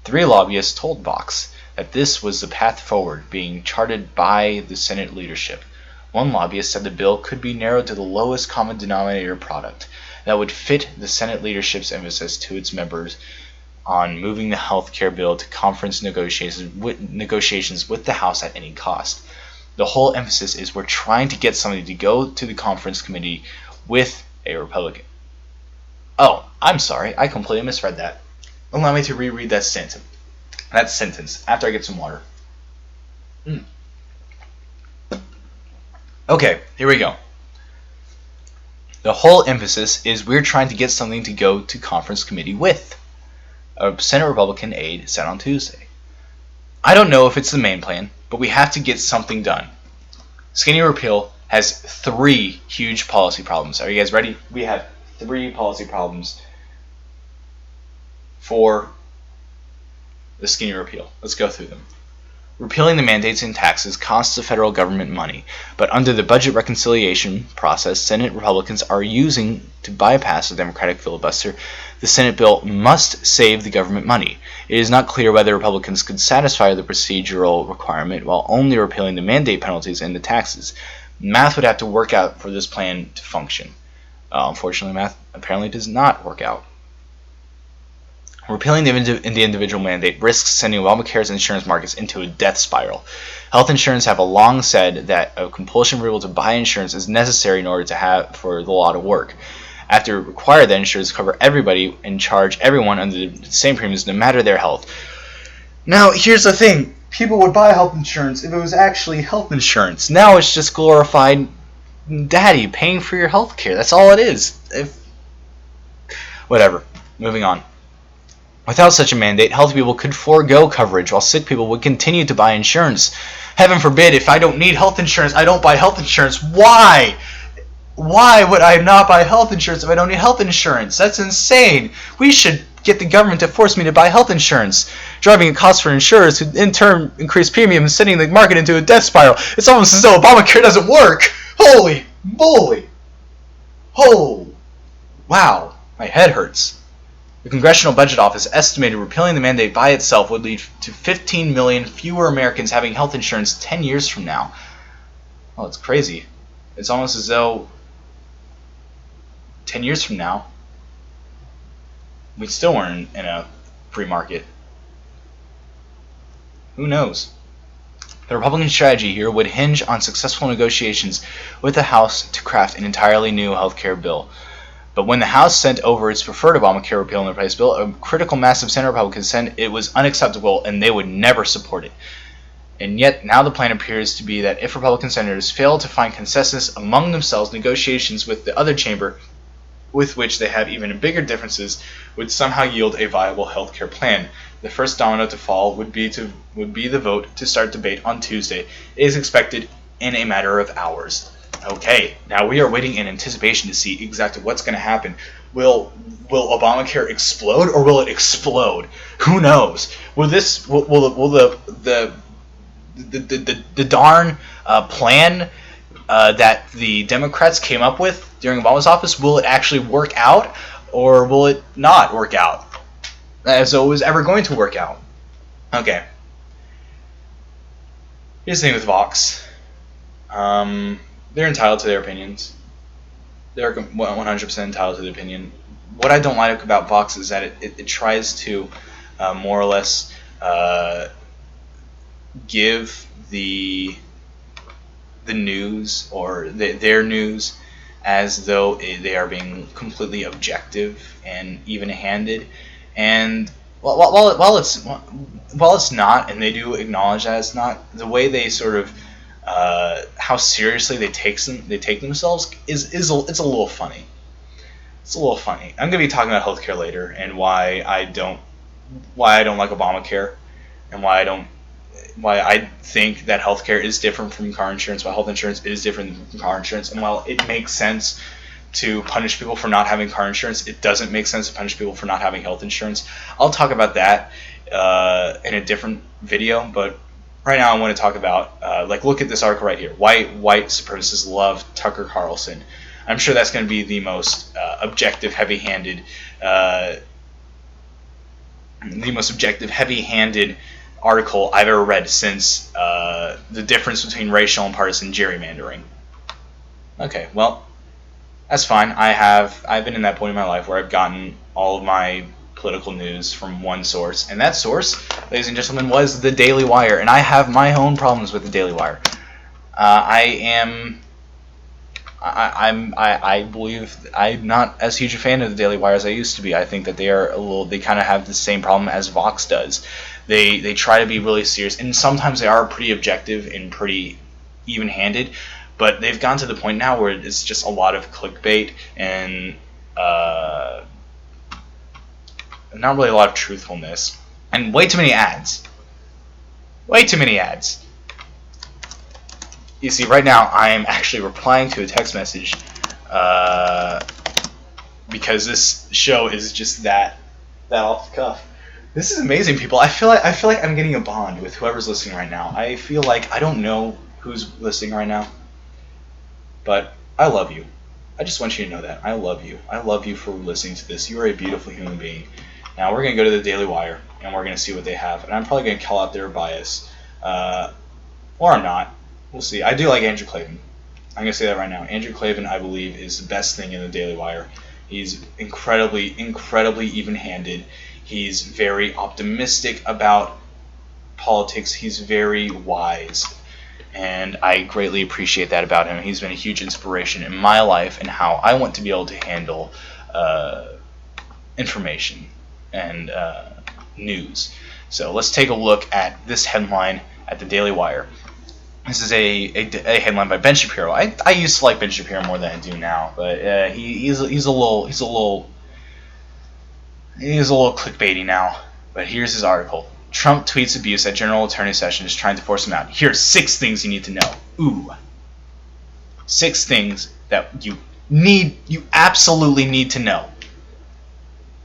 3 lobbyists told Vox that this was the path forward being charted by the Senate leadership. One lobbyist said the bill could be narrowed to the lowest common denominator product that would fit the Senate leadership's emphasis to its members on moving the health care bill to conference negotiations with the House at any cost. The whole emphasis is we're trying to get somebody to go to the conference committee with a Republican. Oh, I'm sorry, I completely misread that. Allow me to reread that sentence. After I get some water. Okay, here we go. The whole emphasis is we're trying to get something to go to conference committee with. A Senate Republican aide said on Tuesday. I don't know if it's the main plan, but we have to get something done. Skinny repeal has 3 huge policy problems. Are you guys ready? We have 3 policy problems for the skinny repeal. Let's go through them. Repealing the mandates and taxes costs the federal government money, but under the budget reconciliation process Senate Republicans are using to bypass the Democratic filibuster, the Senate bill must save the government money. It is not clear whether Republicans could satisfy the procedural requirement while only repealing the mandate penalties and the taxes. Math would have to work out for this plan to function. Unfortunately, math apparently does not work out. Repealing the individual mandate risks sending Obamacare's insurance markets into a death spiral. Health insurance have long said that a compulsion rule to buy insurance is necessary in order for the law to work. After require that insurers cover everybody and charge everyone under the same premiums no matter their health. Now, here's the thing. People would buy health insurance if it was actually health insurance. Now it's just glorified daddy paying for your health care. That's all it is. Whatever. Moving on. Without such a mandate, healthy people could forego coverage while sick people would continue to buy insurance. Heaven forbid, if I don't need health insurance, I don't buy health insurance. Why? Why would I not buy health insurance if I don't need health insurance? That's insane. We should get the government to force me to buy health insurance, driving a cost for insurers who in turn increase premiums, sending the market into a death spiral. It's almost as though Obamacare doesn't work. Holy moly. Oh, wow, my head hurts. The Congressional Budget Office estimated repealing the mandate by itself would lead to 15 million fewer Americans having health insurance 10 years from now. Oh, it's crazy. It's almost as though 10 years from now, we still weren't in a free market. Who knows? The Republican strategy here would hinge on successful negotiations with the House to craft an entirely new health care bill. But when the House sent over its preferred Obamacare repeal and replace bill, a critical mass of Senate Republicans said it was unacceptable and they would never support it. And yet now the plan appears to be that if Republican senators fail to find consensus among themselves, negotiations with the other chamber, with which they have even bigger differences, would somehow yield a viable health care plan. The first domino to fall would be the vote to start debate on Tuesday. It is expected in a matter of hours. Okay, now we are waiting in anticipation to see exactly what's going to happen. Will Obamacare explode, or will it explode? Who knows? Will the darn plan that the Democrats came up with during Obama's office, will it actually work out, or will it not work out? As though it was ever going to work out. Okay. Here's the thing with Vox. They're entitled to their opinions. They're 100% entitled to their opinion. What I don't like about Vox is that it tries to more or less give the news, or their news, as though they are being completely objective and even-handed. And while it's not, and they do acknowledge that it's not, the way they sort of how seriously they take themselves it's a little funny. It's a little funny. I'm gonna be talking about healthcare later, and why I don't like Obamacare, and why I think that healthcare is different from car insurance, why health insurance is different from car insurance, and while it makes sense to punish people for not having car insurance, it doesn't make sense to punish people for not having health insurance. I'll talk about that in a different video, but right now I want to talk about, look at this article right here. White supremacists love Tucker Carlson. I'm sure that's going to be the most objective, heavy-handed article I've ever read since the difference between racial and partisan gerrymandering. Okay, well, that's fine. I've been in that point in my life where I've gotten all of my political news from one source, and that source, ladies and gentlemen, was the Daily Wire, and I have my own problems with the Daily Wire. I believe I'm not as huge a fan of the Daily Wire as I used to be. I think that they kind of have the same problem as Vox does. They try to be really serious, and sometimes they are pretty objective and pretty even-handed, but they've gone to the point now where it's just a lot of clickbait and not really a lot of truthfulness, and way too many ads. You see, right now I am actually replying to a text message because this show is just that off the cuff. This is amazing, people. I feel like I'm getting a bond with whoever's listening right now. I feel like I don't know who's listening right now, but I love you. I just want you to know that. I love you. I love you for listening to this. You are a beautiful human being. Now we're going to go to the Daily Wire, and we're going to see what they have. And I'm probably going to call out their bias. Or I'm not. We'll see. I do like Andrew Klavan. I'm going to say that right now. Andrew Klavan, I believe, is the best thing in the Daily Wire. He's incredibly even-handed. He's very optimistic about politics. He's very wise. And I greatly appreciate that about him. He's been a huge inspiration in my life and how I want to be able to handle information and news. So let's take a look at this headline at the Daily Wire. This is a headline by Ben Shapiro. I used to like Ben Shapiro more than I do now, but he's a little clickbaity now. But here's his article. Trump tweets abuse at General Attorney Sessions trying to force him out. Here's 6 things you need to know. Ooh. 6 things that you absolutely need to know.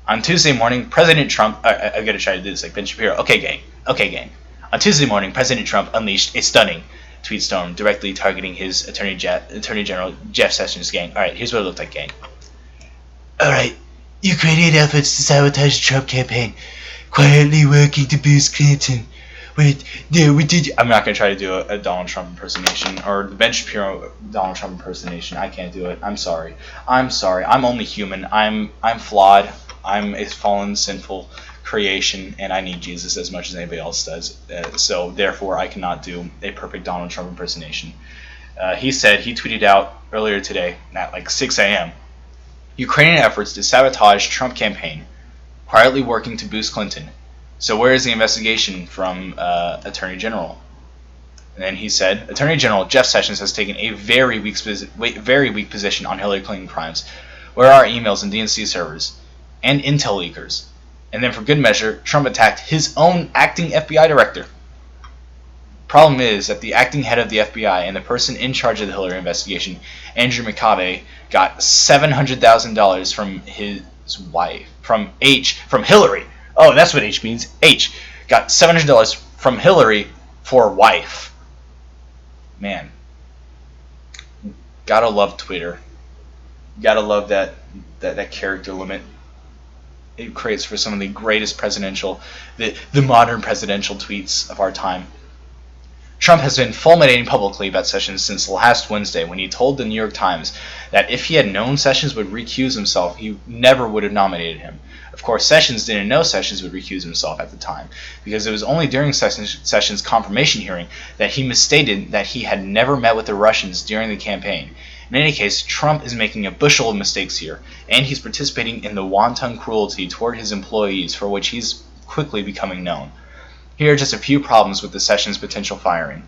On Tuesday morning, President Trump... I gotta try to do this like Ben Shapiro. Okay, gang. On Tuesday morning, President Trump unleashed a stunning tweet storm directly targeting his Attorney General Jeff Sessions' gang. Alright, here's what it looked like, gang. Alright, Ukrainian efforts to sabotage the Trump campaign. Quietly working to boost Clinton. Wait, no, we did. I'm not going to try to do a Donald Trump impersonation or the Ben Shapiro Donald Trump impersonation. I can't do it. I'm sorry. I'm only human. I'm flawed. I'm a fallen, sinful creation, and I need Jesus as much as anybody else does. So therefore, I cannot do a perfect Donald Trump impersonation. He tweeted out earlier today at like 6 a.m. Ukrainian efforts to sabotage Trump campaign, quietly working to boost Clinton. So where is the investigation from Attorney General? And then he said, Attorney General Jeff Sessions has taken a very weak position on Hillary Clinton crimes. Where are emails and DNC servers and intel leakers? And then for good measure, Trump attacked his own acting FBI director. Problem is that the acting head of the FBI and the person in charge of the Hillary investigation, Andrew McCabe, got $700,000 from his wife, from Hillary. Oh, that's what H means. H got $700 from Hillary for wife. Man, gotta love Twitter. Gotta love that character limit. It creates for some of the greatest the modern presidential tweets of our time. Trump has been fulminating publicly about Sessions since last Wednesday when he told the New York Times that if he had known Sessions would recuse himself, he never would have nominated him. Of course, Sessions didn't know Sessions would recuse himself at the time, because it was only during Sessions' confirmation hearing that he misstated that he had never met with the Russians during the campaign. In any case, Trump is making a bushel of mistakes here, and he's participating in the wanton cruelty toward his employees for which he's quickly becoming known. Here are just a few problems with the Sessions potential firing.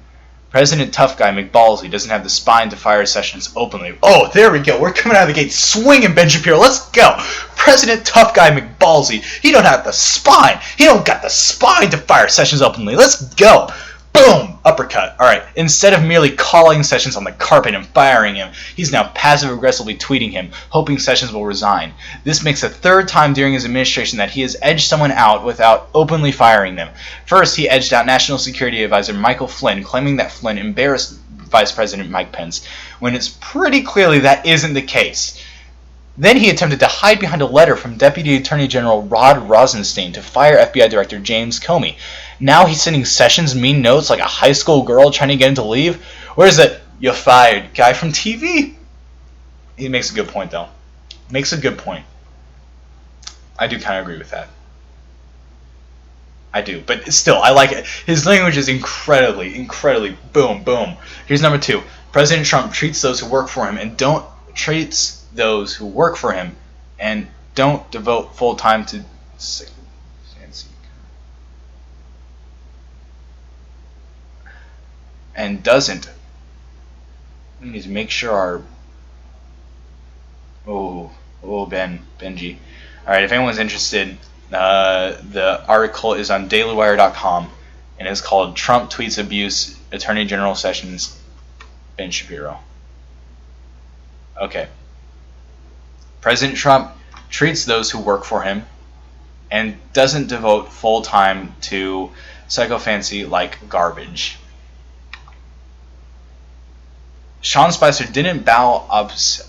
President Tough Guy McBallsy doesn't have the spine to fire Sessions openly. Oh, there we go. We're coming out of the gate swinging, Ben Shapiro. Let's go. President Tough Guy McBallsy. He don't have the spine. He don't got the spine to fire Sessions openly. Let's go. Boom! Uppercut. Alright, instead of merely calling Sessions on the carpet and firing him, he's now passive-aggressively tweeting him, hoping Sessions will resign. This makes the third time during his administration that he has edged someone out without openly firing them. First, he edged out National Security Advisor Michael Flynn, claiming that Flynn embarrassed Vice President Mike Pence, when it's pretty clearly that isn't the case. Then he attempted to hide behind a letter from Deputy Attorney General Rod Rosenstein to fire FBI Director James Comey. Now he's sending Sessions mean notes like a high school girl trying to get him to leave? Where's that "you're fired" guy from TV? He makes a good point, though. Makes a good point. I do kind of agree with that. I do, but still, I like it. His language is incredibly boom, boom. Here's number 2. President Trump treats those who work for him and don't devote full time to and doesn't. We need to make sure our Benji. All right, if anyone's interested, the article is on dailywire.com and it's called "Trump Tweets Abuse Attorney General Sessions Ben Shapiro." Okay. President Trump treats those who work for him and doesn't devote full time to psychophancy like garbage. Sean Spicer didn't bow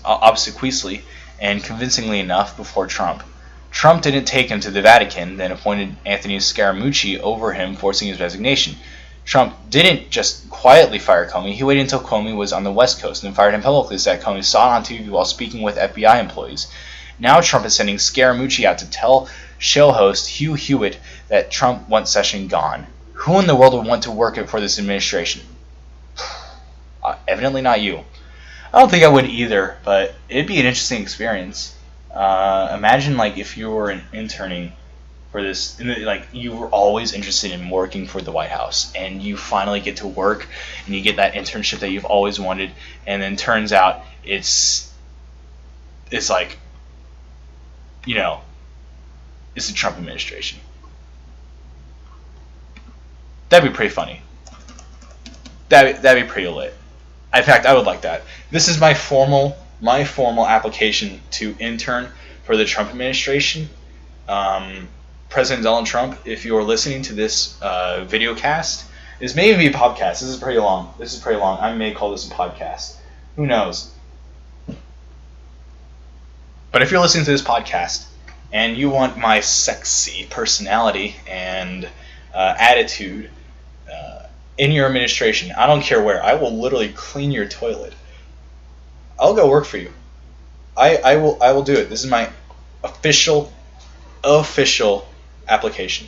obsequiously and convincingly enough before Trump. Trump didn't take him to the Vatican, then appointed Anthony Scaramucci over him, forcing his resignation. Trump didn't just quietly fire Comey. He waited until Comey was on the West Coast and fired him publicly so that Comey saw it on TV while speaking with FBI employees. Now Trump is sending Scaramucci out to tell show host Hugh Hewitt that Trump wants Sessions gone. Who in the world would want to work for this administration? Evidently not you. I don't think I would either, but it'd be an interesting experience. Imagine like if you were interning for this, like you were always interested in working for the White House, and you finally get to work, and you get that internship that you've always wanted, and then turns out it's like, you know, it's the Trump administration. That'd be pretty funny. That'd be pretty lit. In fact, I would like that. This is my formal application to intern for the Trump administration. President Donald Trump, if you are listening to this video cast, This may even be a podcast. This is pretty long. I may call this a podcast. Who knows? But if you're listening to this podcast and you want my sexy personality and attitude in your administration, I don't care where. I will literally clean your toilet. I'll go work for you. I will do it. This is my official application.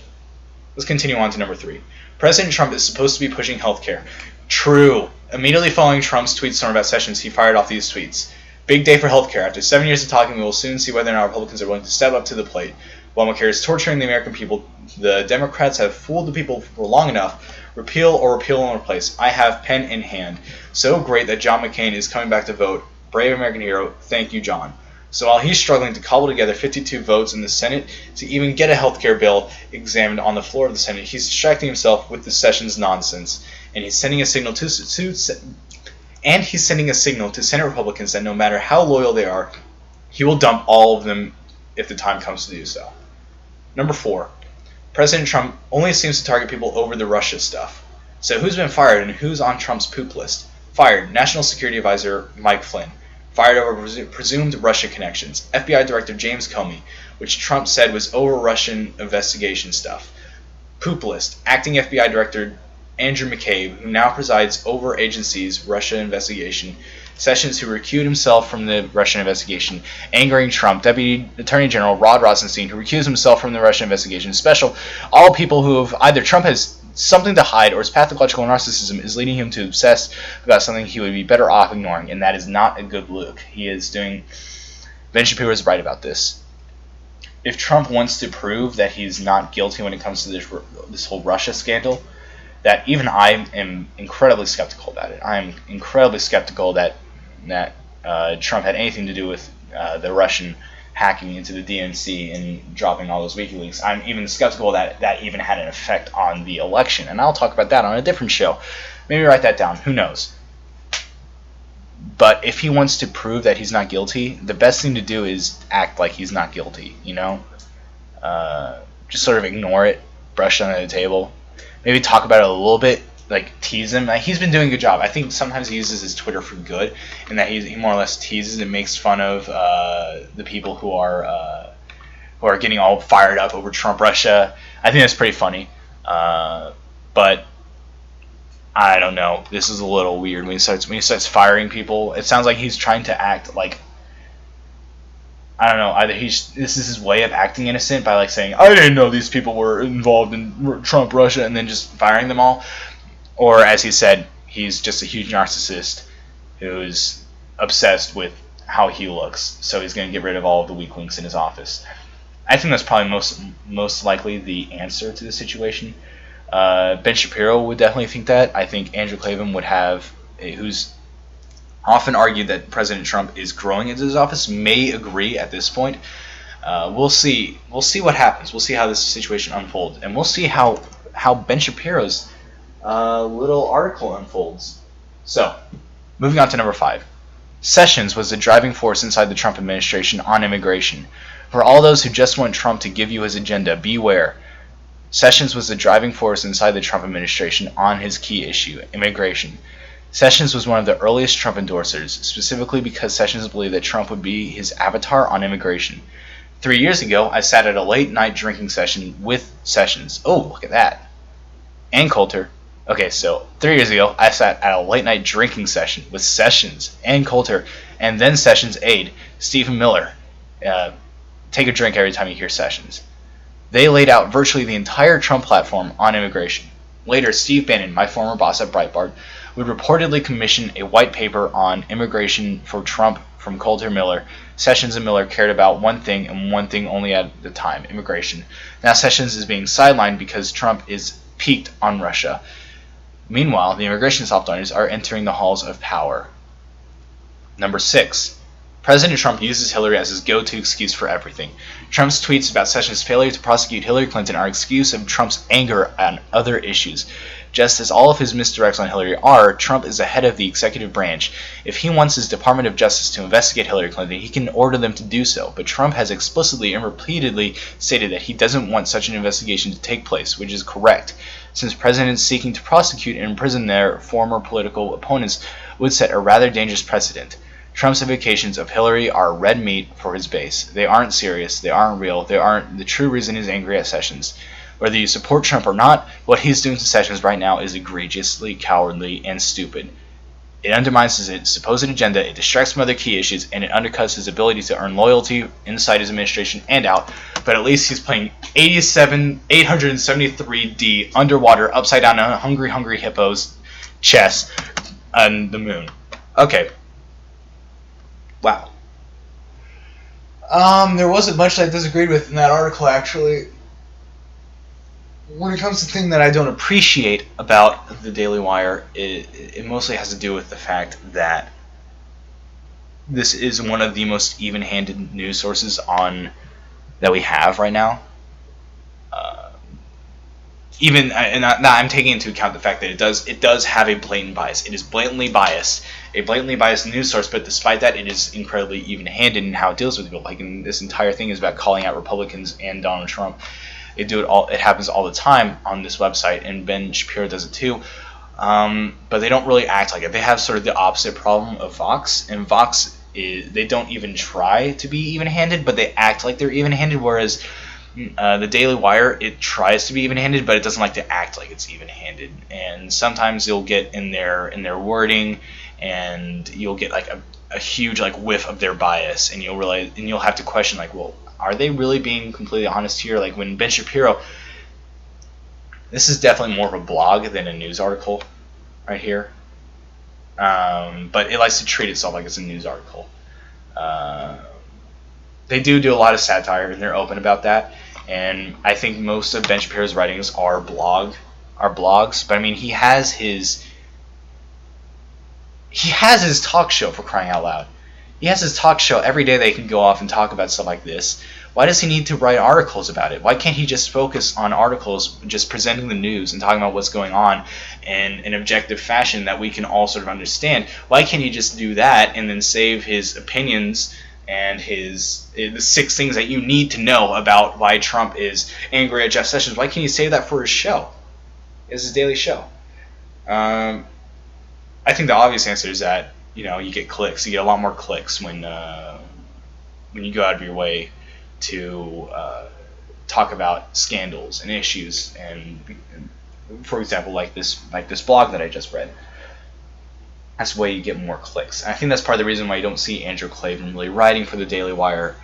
Let's continue on to number 3. President Trump is supposed to be pushing healthcare. True. Immediately following Trump's tweet storm about Sessions, he fired off these tweets. Big day for healthcare. After 7 years of talking, we will soon see whether or not Republicans are willing to step up to the plate. Obamacare is torturing the American people. The Democrats have fooled the people for long enough. Repeal and replace. I have pen in hand. So great that John McCain is coming back to vote. Brave American hero. Thank you, John. So while he's struggling to cobble together 52 votes in the Senate to even get a healthcare bill examined on the floor of the Senate, he's distracting himself with the Sessions nonsense, and he's sending a signal to Senate Republicans that no matter how loyal they are, he will dump all of them if the time comes to do so. Number 4. President Trump only seems to target people over the Russia stuff. So who's been fired and who's on Trump's poop list? Fired, National Security Advisor Mike Flynn. Fired over presumed Russia connections. FBI Director James Comey, which Trump said was over Russian investigation stuff. Poop list, Acting FBI Director Andrew McCabe, who now presides over agency's Russia investigation. Sessions, who recused himself from the Russian investigation, angering Trump. Deputy Attorney General Rod Rosenstein, who recused himself from the Russian investigation. Special, all people who have either Trump has something to hide or his pathological narcissism is leading him to obsess about something he would be better off ignoring, and that is not a good look. Ben Shapiro is right about this. If Trump wants to prove that he's not guilty when it comes to this whole Russia scandal, that even I am incredibly skeptical about it. I'm incredibly skeptical that Trump had anything to do with the Russian hacking into the DNC and dropping all those WikiLeaks. I'm even skeptical that even had an effect on the election, and I'll talk about that on a different show. Maybe write that down. Who knows? But if he wants to prove that he's not guilty, the best thing to do is act like he's not guilty, Just sort of ignore it, brush it under the table. Maybe talk about it a little bit, like tease him. He's been doing a good job. I think sometimes he uses his Twitter for good, and that he more or less teases and makes fun of the people who are getting all fired up over Trump Russia. I think that's pretty funny. But I don't know. This is a little weird when he starts firing people. It sounds like he's trying to act like, I don't know, either this is his way of acting innocent by like saying, I didn't know these people were involved in Trump Russia, and then just firing them all. Or as he said, he's just a huge narcissist who's obsessed with how he looks, so he's going to get rid of all of the weak links in his office. I think that's probably most likely the answer to the situation. Ben Shapiro would definitely think that. I think Andrew Klavan would have, who's often argued that President Trump is growing into his office, may agree at this point. We'll see. We'll see what happens. We'll see how this situation unfolds, and we'll see how Ben Shapiro's little article unfolds. So, moving on to number 5. Sessions was the driving force inside the Trump administration on immigration. For all those who just want Trump to give you his agenda, beware. Sessions was the driving force inside the Trump administration on his key issue, immigration. Sessions was one of the earliest Trump endorsers, specifically because Sessions believed that Trump would be his avatar on immigration. 3 years ago, I sat at a late-night drinking session with Sessions. Oh, look at that. And Coulter. Okay, so 3 years ago, I sat at a late-night drinking session with Sessions and Coulter, and then Sessions' aide, Stephen Miller. Take a drink every time you hear Sessions. They laid out virtually the entire Trump platform on immigration. Later, Steve Bannon, my former boss at Breitbart, would reportedly commission a white paper on immigration for Trump from Coulter Miller. Sessions and Miller cared about one thing and one thing only at the time, immigration. Now Sessions is being sidelined because Trump is peaked on Russia. Meanwhile, the immigration soft-liners are entering the halls of power. Number 6. President Trump uses Hillary as his go-to excuse for everything. Trump's tweets about Sessions' failure to prosecute Hillary Clinton are excuse of Trump's anger on other issues. Just as all of his misdirects on Hillary are, Trump is the head of the executive branch. If he wants his Department of Justice to investigate Hillary Clinton, he can order them to do so. But Trump has explicitly and repeatedly stated that he doesn't want such an investigation to take place, which is correct, since presidents seeking to prosecute and imprison their former political opponents would set a rather dangerous precedent. Trump's invocations of Hillary are red meat for his base. They aren't serious, they aren't real, they aren't the true reason he's angry at Sessions. Whether you support Trump or not, what he's doing to Sessions right now is egregiously cowardly and stupid. It undermines his supposed agenda, it distracts from other key issues, and it undercuts his ability to earn loyalty inside his administration and out. But at least he's playing 873D underwater, upside down on hungry hippos chess on the moon. Okay. Wow. There wasn't much I disagreed with in that article, actually. When it comes to the thing that I don't appreciate about the Daily Wire, it mostly has to do with the fact that this is one of the most even-handed news sources that we have right now. I'm taking into account the fact that it does have a blatant bias. It is blatantly biased, a blatantly biased news source. But despite that, it is incredibly even-handed in how it deals with people. Like, this entire thing is about calling out Republicans and Donald Trump. It happens all the time on this website, and Ben Shapiro does it too. But they don't really act like it. They have sort of the opposite problem of Vox, and Vox they don't even try to be even-handed, but they act like they're even-handed. Whereas the Daily Wire, it tries to be even-handed, but it doesn't like to act like it's even-handed. And sometimes you'll get in their wording, and you'll get like a huge like whiff of their bias, and you'll realize, and you'll have to question like, well, are they really being completely honest here? Like when Ben Shapiro, this is definitely more of a blog than a news article right here. But it likes to treat itself like it's a news article. They do a lot of satire, and they're open about that. And I think most of Ben Shapiro's writings are blogs. But I mean, he has his talk show, for crying out loud. He has his talk show every day. They can go off and talk about stuff like this. Why does he need to write articles about it? Why can't he just focus on articles, just presenting the news and talking about what's going on in an objective fashion that we can all sort of understand? Why can't he just do that and then save his opinions and the 6 things that you need to know about why Trump is angry at Jeff Sessions? Why can't he save that for his show? It's his daily show. I think the obvious answer is that, you get clicks. You get a lot more clicks when you go out of your way to talk about scandals and issues, and for example, like this blog that I just read. That's the way you get more clicks. And I think that's part of the reason why you don't see Andrew Klavan really writing for the Daily Wire,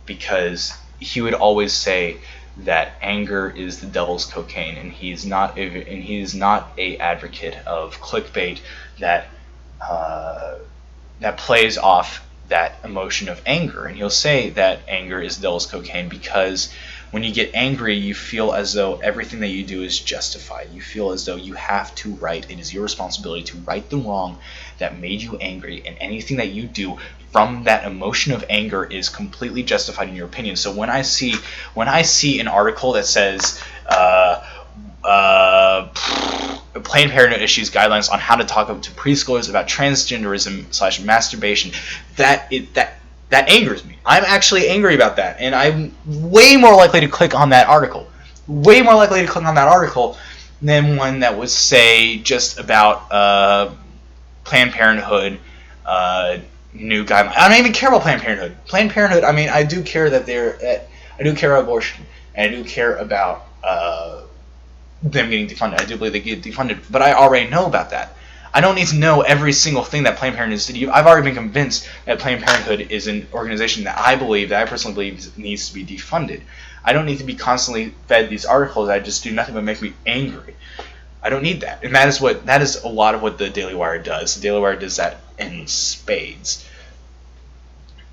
because he would always say that anger is the devil's cocaine, and he's not a advocate of clickbait that plays off that emotion of anger. And he'll say that anger is the devil's cocaine because when you get angry, you feel as though everything that you do is justified. You feel as though you have to right. It is your responsibility to right the wrong that made you angry, and anything that you do from that emotion of anger is completely justified in your opinion. So when I see an article that says Planned Parenthood issues guidelines on how to talk to preschoolers about transgenderism/masturbation, that angers me. I'm actually angry about that, and I'm way more likely to click on that article. Way more likely to click on that article than one that would say just about Planned Parenthood new guidelines. I don't even care about Planned Parenthood. Planned Parenthood, I mean, I do care that I do care about abortion, and I do care about them getting defunded. I do believe they get defunded, but I already know about that. I don't need to know every single thing that Planned Parenthood is to do. I've already been convinced that Planned Parenthood is an organization that I personally believe needs to be defunded. I don't need to be constantly fed these articles that just do nothing but make me angry. I don't need that. And that is a lot of what the Daily Wire does. The Daily Wire does that in spades.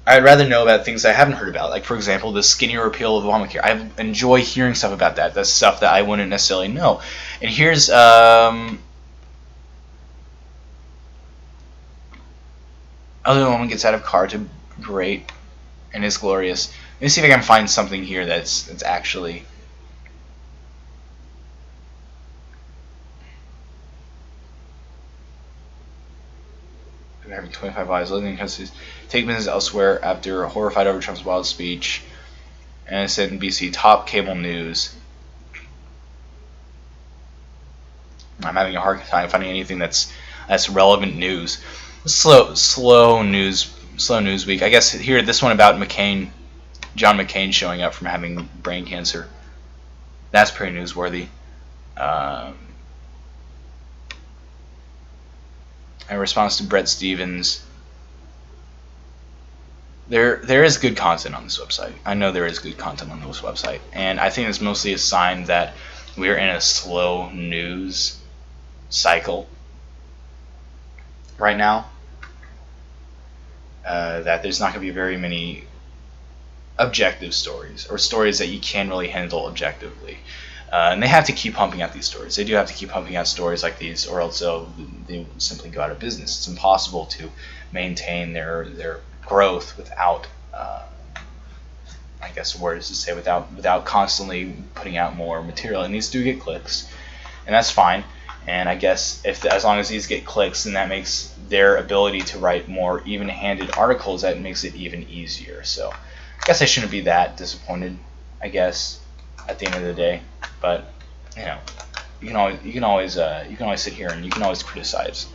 I'd rather know about things I haven't heard about, like, for example, the skinny repeal of Obamacare. I enjoy hearing stuff about that. That's stuff that I wouldn't necessarily know. And here's Other woman gets out of car to great and is glorious. Let me see if I can find something here that's actually. Having 25 lives, living in countries, take business elsewhere after horrified over Trump's wild speech. And it said NBC top cable news. I'm having a hard time finding anything that's relevant news. Slow news week. I guess here this one about John McCain showing up from having brain cancer. That's pretty newsworthy. In response to Brett Stevens, there is good content on this website. I know there is good content on this website, and I think it's mostly a sign that we're in a slow news cycle right now. That there's not going to be very many objective stories, or stories that you can really handle objectively. And they have to keep pumping out these stories. They do have to keep pumping out stories like these, or else they simply go out of business. It's impossible to maintain their growth without, I guess the word is to say, without constantly putting out more material. And these do get clicks, and that's fine. And I guess as long as these get clicks, then that makes their ability to write more even-handed articles, that makes it even easier. So I guess I shouldn't be that disappointed, I guess, at the end of the day. But you can always sit here and you can always criticize.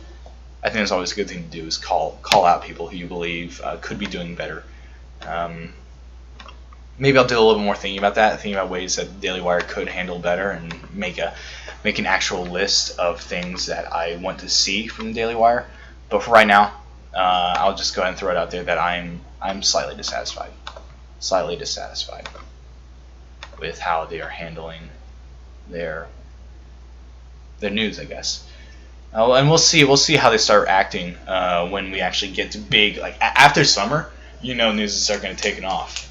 I think it's always a good thing to do is call out people who you believe could be doing better. Maybe I'll do a little bit more thinking about that, thinking about ways that the Daily Wire could handle better, and make an actual list of things that I want to see from the Daily Wire. But for right now, I'll just go ahead and throw it out there that I'm slightly dissatisfied with how they are handling their news, I guess. And we'll see how they start acting when we actually get to big, like after summer. News is start going to take off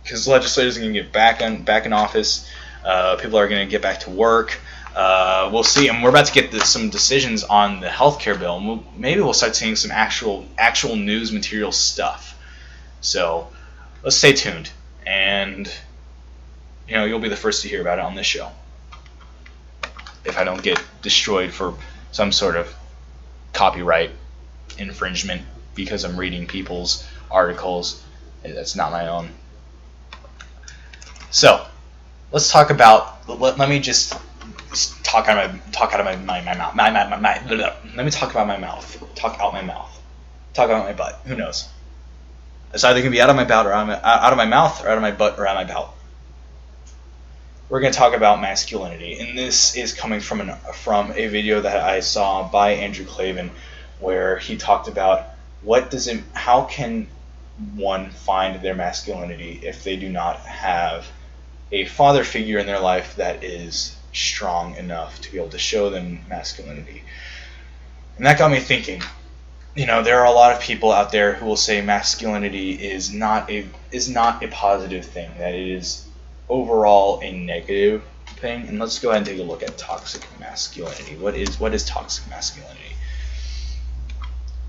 because legislators are going to get back in office. People are going to get back to work. We'll see, and we're about to get some decisions on the healthcare bill, and maybe we'll start seeing some actual news material stuff. So let's stay tuned, and you'll be the first to hear about it on this show. If I don't get destroyed for some sort of copyright infringement because I'm reading people's articles that's not my own. So let's talk about. Let me just talk out of my mouth. Let me talk about my mouth. Talk out my mouth. Talk out my butt. Who knows? It's either gonna be out of my butt or out of my mouth, or out of my butt or out of my belt. We're going to talk about masculinity, and this is coming from a video that I saw by Andrew Klavan, where he talked about how can one find their masculinity if they do not have a father figure in their life that is strong enough to be able to show them masculinity. And that got me thinking. There are a lot of people out there who will say masculinity is not a positive thing, that it is overall a negative thing. And let's go ahead and take a look at toxic masculinity. What is toxic masculinity?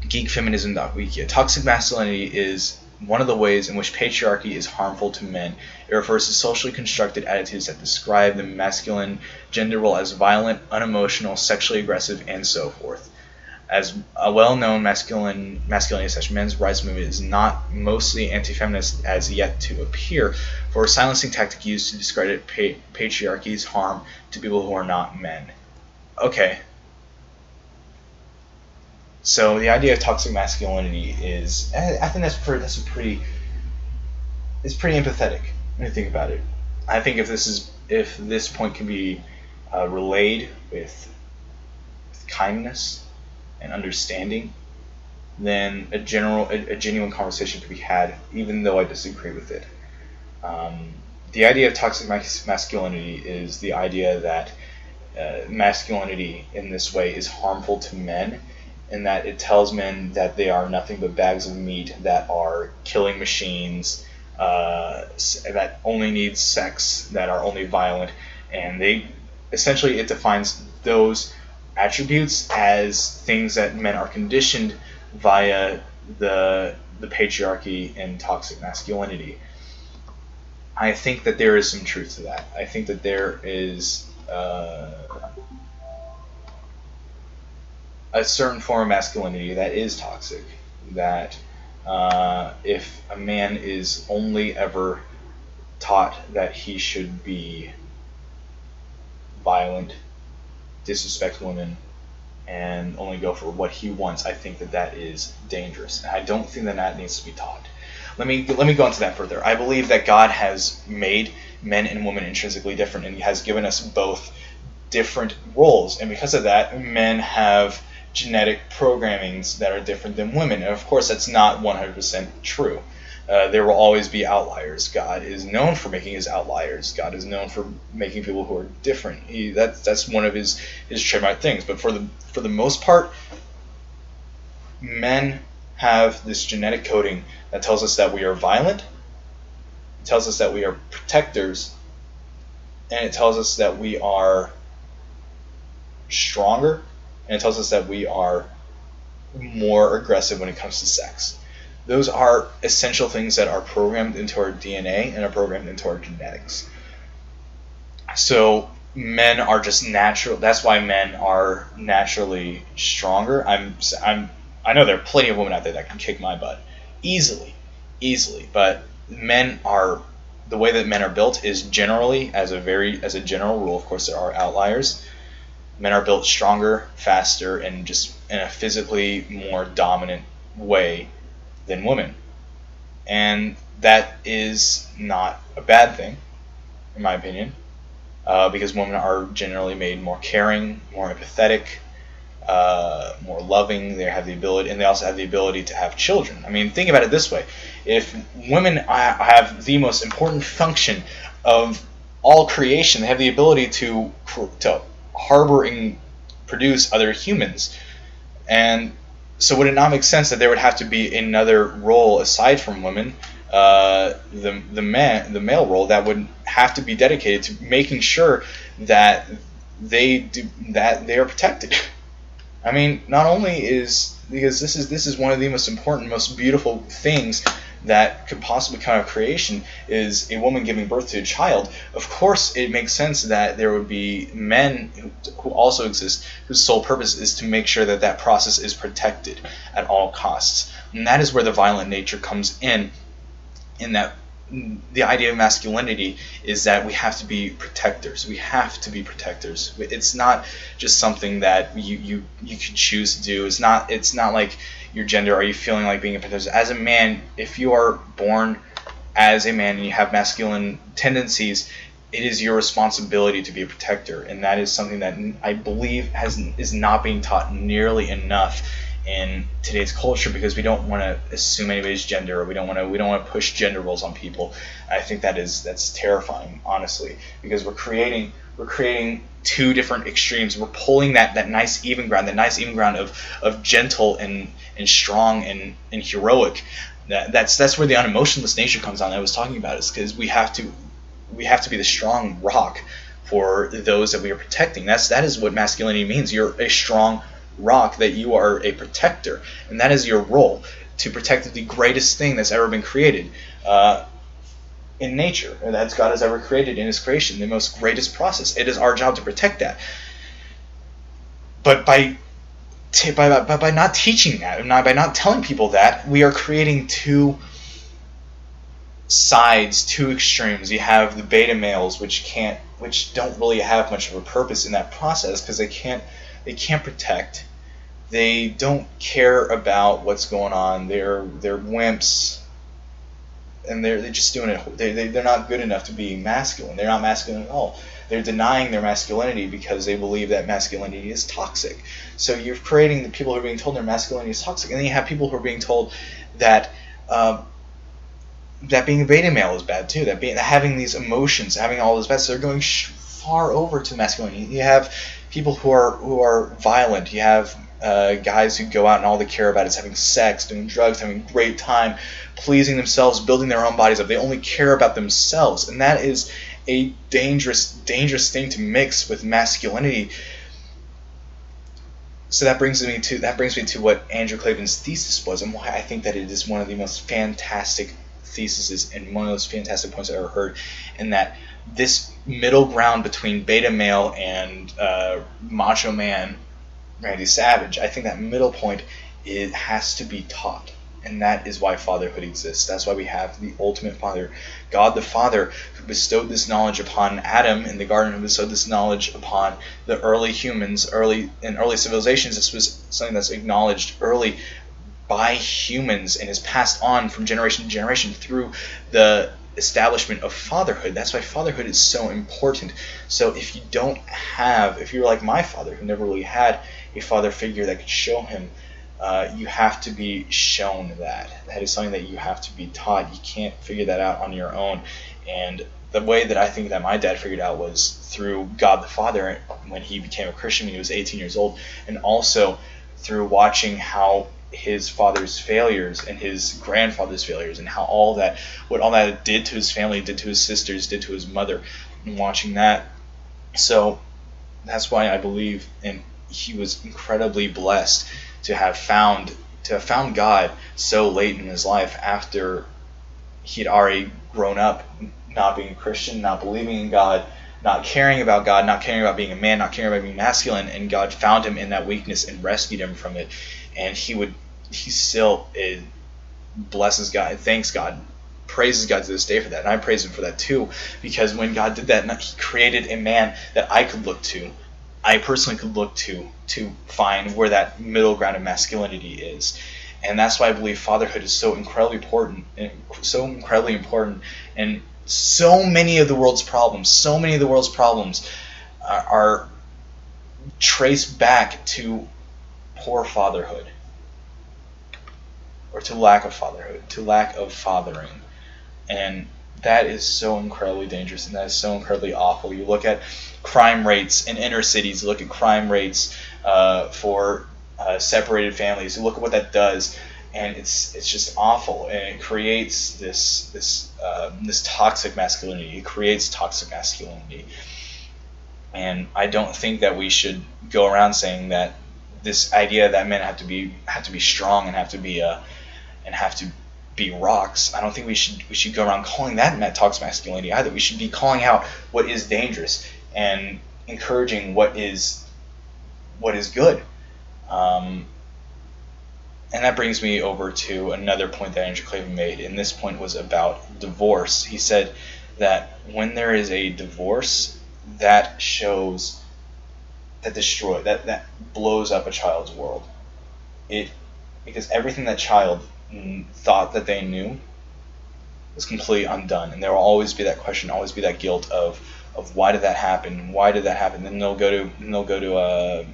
Geekfeminism.wiki. Toxic masculinity is one of the ways in which patriarchy is harmful to men. It refers to socially constructed attitudes that describe the masculine gender role as violent, unemotional, sexually aggressive, and so forth. As a well-known masculinity/men's rights movement is not mostly anti-feminist as yet to appear, for a silencing tactic used to discredit patriarchy's harm to people who are not men. Okay. So the idea of toxic masculinity is, I think it's pretty empathetic when you think about it. I think if this point can be relayed with kindness and understanding, then a genuine conversation can be had, even though I disagree with it. The idea of toxic masculinity is the idea that masculinity in this way is harmful to men, in that it tells men that they are nothing but bags of meat that are killing machines, that only need sex, that are only violent, and it defines those attributes as things that men are conditioned via the patriarchy and toxic masculinity. I think that there is some truth to that. I think that there is a certain form of masculinity that is toxic. That if a man is only ever taught that he should be violent, disrespect women, and only go for what he wants, I think that that is dangerous. And I don't think that that needs to be taught. Let me go into that further. I believe that God has made men and women intrinsically different, and He has given us both different roles. And because of that, men have genetic programmings that are different than women. And of course, that's not 100% true. There will always be outliers. God is known for making His outliers. God is known for making people who are different. That's one of His trademark things. But for the most part, men have this genetic coding that tells us that we are violent, it tells us that we are protectors, and it tells us that we are stronger, and it tells us that we are more aggressive when it comes to sex. Those are essential things that are programmed into our DNA and are programmed into our genetics. So men are just natural. That's why men are naturally stronger. I know there are plenty of women out there that can kick my butt easily, but men are, the way that men are built is generally, as a general rule, of course there are outliers, men are built stronger, faster, and just in a physically more dominant way than women. And that is not a bad thing, in my opinion, because women are generally made more caring, more empathetic, more loving. They have the ability, and they also have the ability to have children. I mean, think about it this way: if women have the most important function of all creation, they have the ability to harbor and produce other humans. And so would it not make sense that there would have to be another role aside from women, the male role, that would have to be dedicated to making sure that they are protected? I mean, not only is, because this is one of the most important, most beautiful things that could possibly come out of creation, is a woman giving birth to a child. Of course, it makes sense that there would be men who also exist, whose sole purpose is to make sure that that process is protected at all costs. And that is where the violent nature comes in that the idea of masculinity is that we have to be protectors. We have to be protectors. It's not just something that you can choose to do. It's not like your gender. Are you feeling like being a protector? As a man, if you are born as a man and you have masculine tendencies, it is your responsibility to be a protector, and that is something that I believe is not being taught nearly enough in today's culture, because we don't want to assume anybody's gender, or we don't want to push gender roles on people. I think that's terrifying, honestly, because we're creating two different extremes. We're pulling that nice even ground of gentle and strong and heroic. That's where the unemotionless nature comes on. I was talking about, is because we have to be the strong rock for those that we are protecting. That is what masculinity means. You're a strong rock, that you are a protector, and that is your role, to protect the greatest thing that's ever been created in nature, or that God has ever created in His creation, the most greatest process. It is our job to protect that. But by not teaching that, by not telling people that, we are creating two sides, two extremes. You have the beta males, which don't really have much of a purpose in that process, because they can't protect. They don't care about what's going on. They're wimps, and they're just doing it. They're not good enough to be masculine. They're not masculine at all. They're denying their masculinity because they believe that masculinity is toxic. So you're creating the people who are being told their masculinity is toxic, and then you have people who are being told that being a beta male is bad too. That having these emotions, having all this bad, so they're going far over to masculinity. You have people who are violent. You have guys who go out and all they care about is having sex, doing drugs, having a great time, pleasing themselves, building their own bodies up. They only care about themselves, and that is a dangerous thing to mix with masculinity. So that brings me to what Andrew Klavan's thesis was, and why I think that it is one of the most fantastic theses and one of those fantastic points I've ever heard, in that this middle ground between beta male and macho man Randy Savage, I think that middle point, it has to be taught. And that is why fatherhood exists. That's why we have the ultimate father, God the Father, who bestowed this knowledge upon Adam in the garden, who bestowed this knowledge upon the early humans, early civilizations. This was something that's acknowledged early by humans and is passed on from generation to generation through the establishment of fatherhood. That's why fatherhood is so important. So if you're like my father, who never really had a father figure that could show him, you have to be shown that. That is something that you have to be taught. You can't figure that out on your own. And the way that I think that my dad figured out was through God the Father when he became a Christian when he was 18 years old, and also through watching how his father's failures and his grandfather's failures and what all that did to his family, did to his sisters, did to his mother, and watching that. So that's why I believe, and he was incredibly blessed to have found God so late in his life, after he'd already grown up not being a Christian, not believing in God, not caring about God, not caring about being a man, not caring about being masculine, and God found him in that weakness and rescued him from it. And he still blesses God, thanks God, praises God to this day for that. And I praise him for that too, because when God did that, he created a man that I could look to, I personally could look to find where that middle ground of masculinity is. And that's why I believe fatherhood is so incredibly important, and so many of the world's problems are traced back to poor fatherhood, or to lack of fatherhood, to lack of fathering. And that is so incredibly dangerous, and that is so incredibly awful. You look at crime rates in inner cities, you look at crime rates for separated families, you look at what that does, and it's just awful, and it creates this toxic masculinity. It creates toxic masculinity. And I don't think that we should go around saying that this idea that men have to be strong and have to be rocks. I don't think we should go around calling that toxic masculinity either. We should be calling out what is dangerous and encouraging what is good. And that brings me over to another point that Andrew Klavan made, and this point was about divorce. He said that when there is a divorce, that shows that blows up a child's world. Because everything that child thought that they knew was completely undone, and there will always be that question, always be that guilt of why did that happen? Why did that happen? Then they'll go to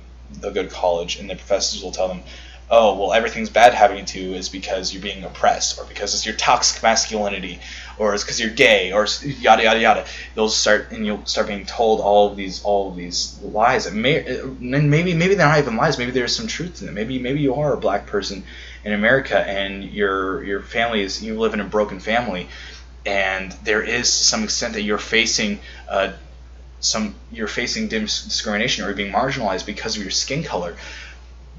college, and the professors will tell them, oh, well, everything's bad happening to you is because you're being oppressed, or because it's your toxic masculinity, or it's because you're gay, or yada yada yada. You'll start being told all of these lies. And maybe they're not even lies. Maybe there's some truth in it. Maybe you are a black person in America, and your family you live in a broken family, and there is to some extent that you're facing discrimination, or you're being marginalized because of your skin color.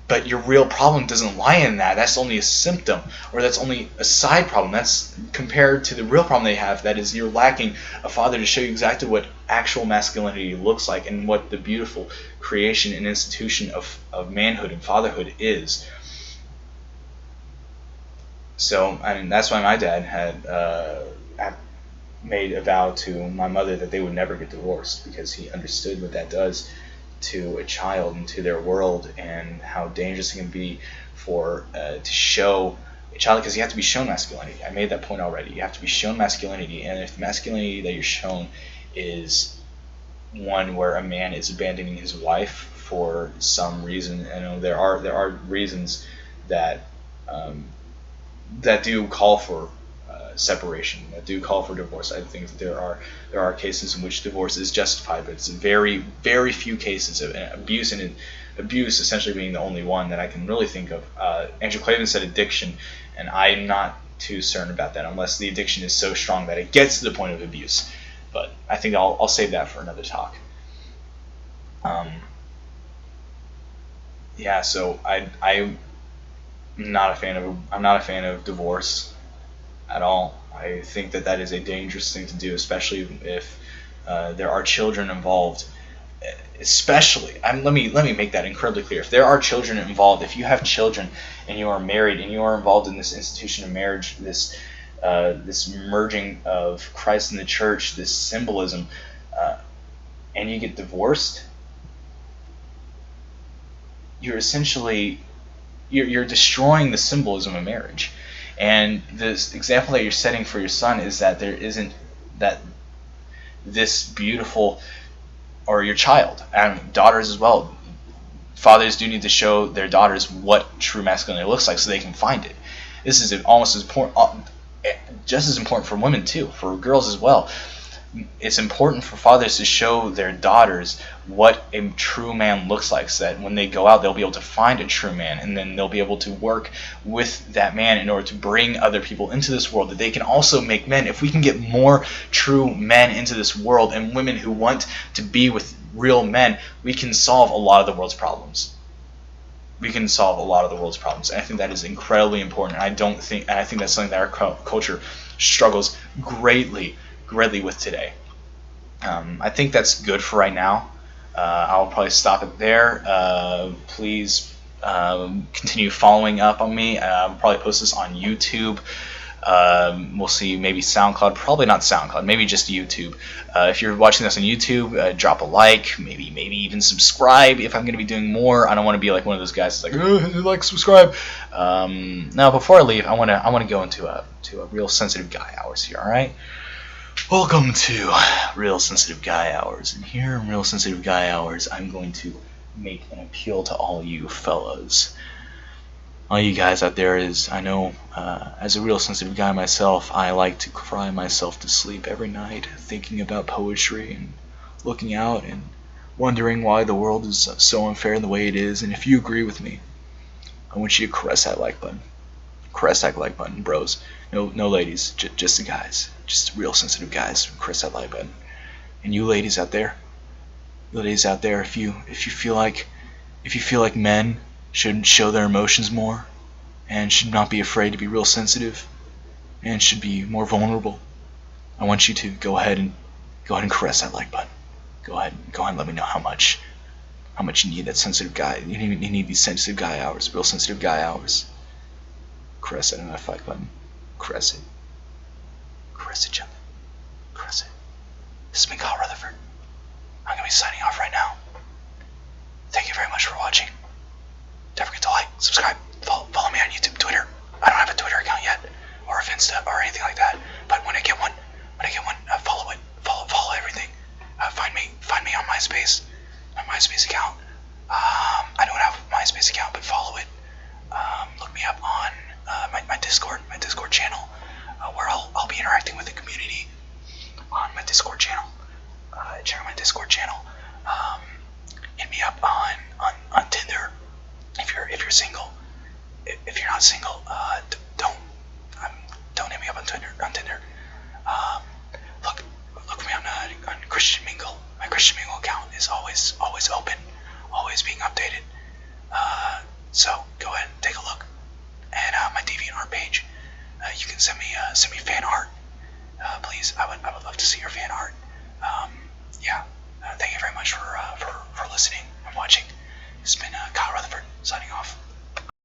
But your real problem doesn't lie in that. That's only a symptom, or that's only a side problem. That's compared to the real problem they have. That is, you're lacking a father to show you exactly what actual masculinity looks like, and what the beautiful creation and institution of manhood and fatherhood is. So, I mean, that's why my dad had made a vow to my mother that they would never get divorced, because he understood what that does to a child and to their world, and how dangerous it can be to show a child, because you have to be shown masculinity. I made that point already. You have to be shown masculinity, and if the masculinity that you're shown is one where a man is abandoning his wife for some reason, I know there are reasons that do call for separation, that do call for divorce. I think that there are cases in which divorce is justified, but it's very, very few cases of abuse, and abuse essentially being the only one that I can really think of. Andrew Klavan said addiction, and I'm not too certain about that, unless the addiction is so strong that it gets to the point of abuse. But I think I'll save that for another talk. Yeah, so I'm not a fan of divorce at all. I think that that is a dangerous thing to do, especially if there are children involved. Especially, let me make that incredibly clear. If there are children involved, if you have children and you are married and you are involved in this institution of marriage, this merging of Christ and the church, this symbolism, and you get divorced, you're essentially you're destroying the symbolism of marriage. And this example that you're setting for your son is that there isn't that this beautiful, or your child and daughters as well. Fathers do need to show their daughters what true masculinity looks like so they can find it. This is almost as important, just as important for women too, for girls as well. It's important for fathers to show their daughters what a true man looks like, so that when they go out, they'll be able to find a true man, and then they'll be able to work with that man in order to bring other people into this world, that they can also make men. If we can get more true men into this world and women who want to be with real men, we can solve a lot of the world's problems. We can solve a lot of the world's problems, and I think that is incredibly important. I think that's something that our culture struggles greatly with today. I think that's good for right now. I'll probably stop it there. Please continue following up on me. I'll probably post this on YouTube. We'll see, maybe SoundCloud. Probably not SoundCloud. Maybe just YouTube. If you're watching this on YouTube, drop a like. Maybe even subscribe if I'm going to be doing more. I don't want to be like one of those guys that's like, like, subscribe. Now, before I leave, I want to go into a real sensitive guy hours here. All right. Welcome to Real Sensitive Guy Hours, and here in Real Sensitive Guy Hours, I'm going to make an appeal to all you fellas. All you guys out there is, I know, as a real sensitive guy myself, I like to cry myself to sleep every night, thinking about poetry and looking out and wondering why the world is so unfair in the way it is, and if you agree with me, I want you to caress that like button. Caress that like button, bros. No ladies, just the guys. Just real sensitive guys. Caress that like button. And you ladies out there, if you feel like men should should their emotions more, and should not be afraid to be real sensitive, and should be more vulnerable, I want you to go ahead and caress that like button. Go ahead and let me know how much you need that sensitive guy. You need these sensitive guy hours, real sensitive guy hours. Caress that like button. Caress it. Caress it gently. Caress it. This has been Kyle Rutherford. I'm going to be signing off right now. Thank you very much for watching. Don't forget to like, subscribe, follow me on YouTube, Twitter. I don't have a Twitter account yet, or a Finsta, or anything like that. But when I get one, follow it. Follow everything. Find me on MySpace. My MySpace account. I don't have a MySpace account, but follow it. Look me up on my Discord channel, where I'll be interacting with the community on my Discord channel. Check out my Discord channel. Hit me up on Tinder if you're single. If you're not single, don't hit me up on Tinder. Look for me on Christian Mingle. My Christian Mingle account is always open, always being updated. So go ahead and take a look. And my DeviantArt page, you can send me fan art. Please, I would love to see your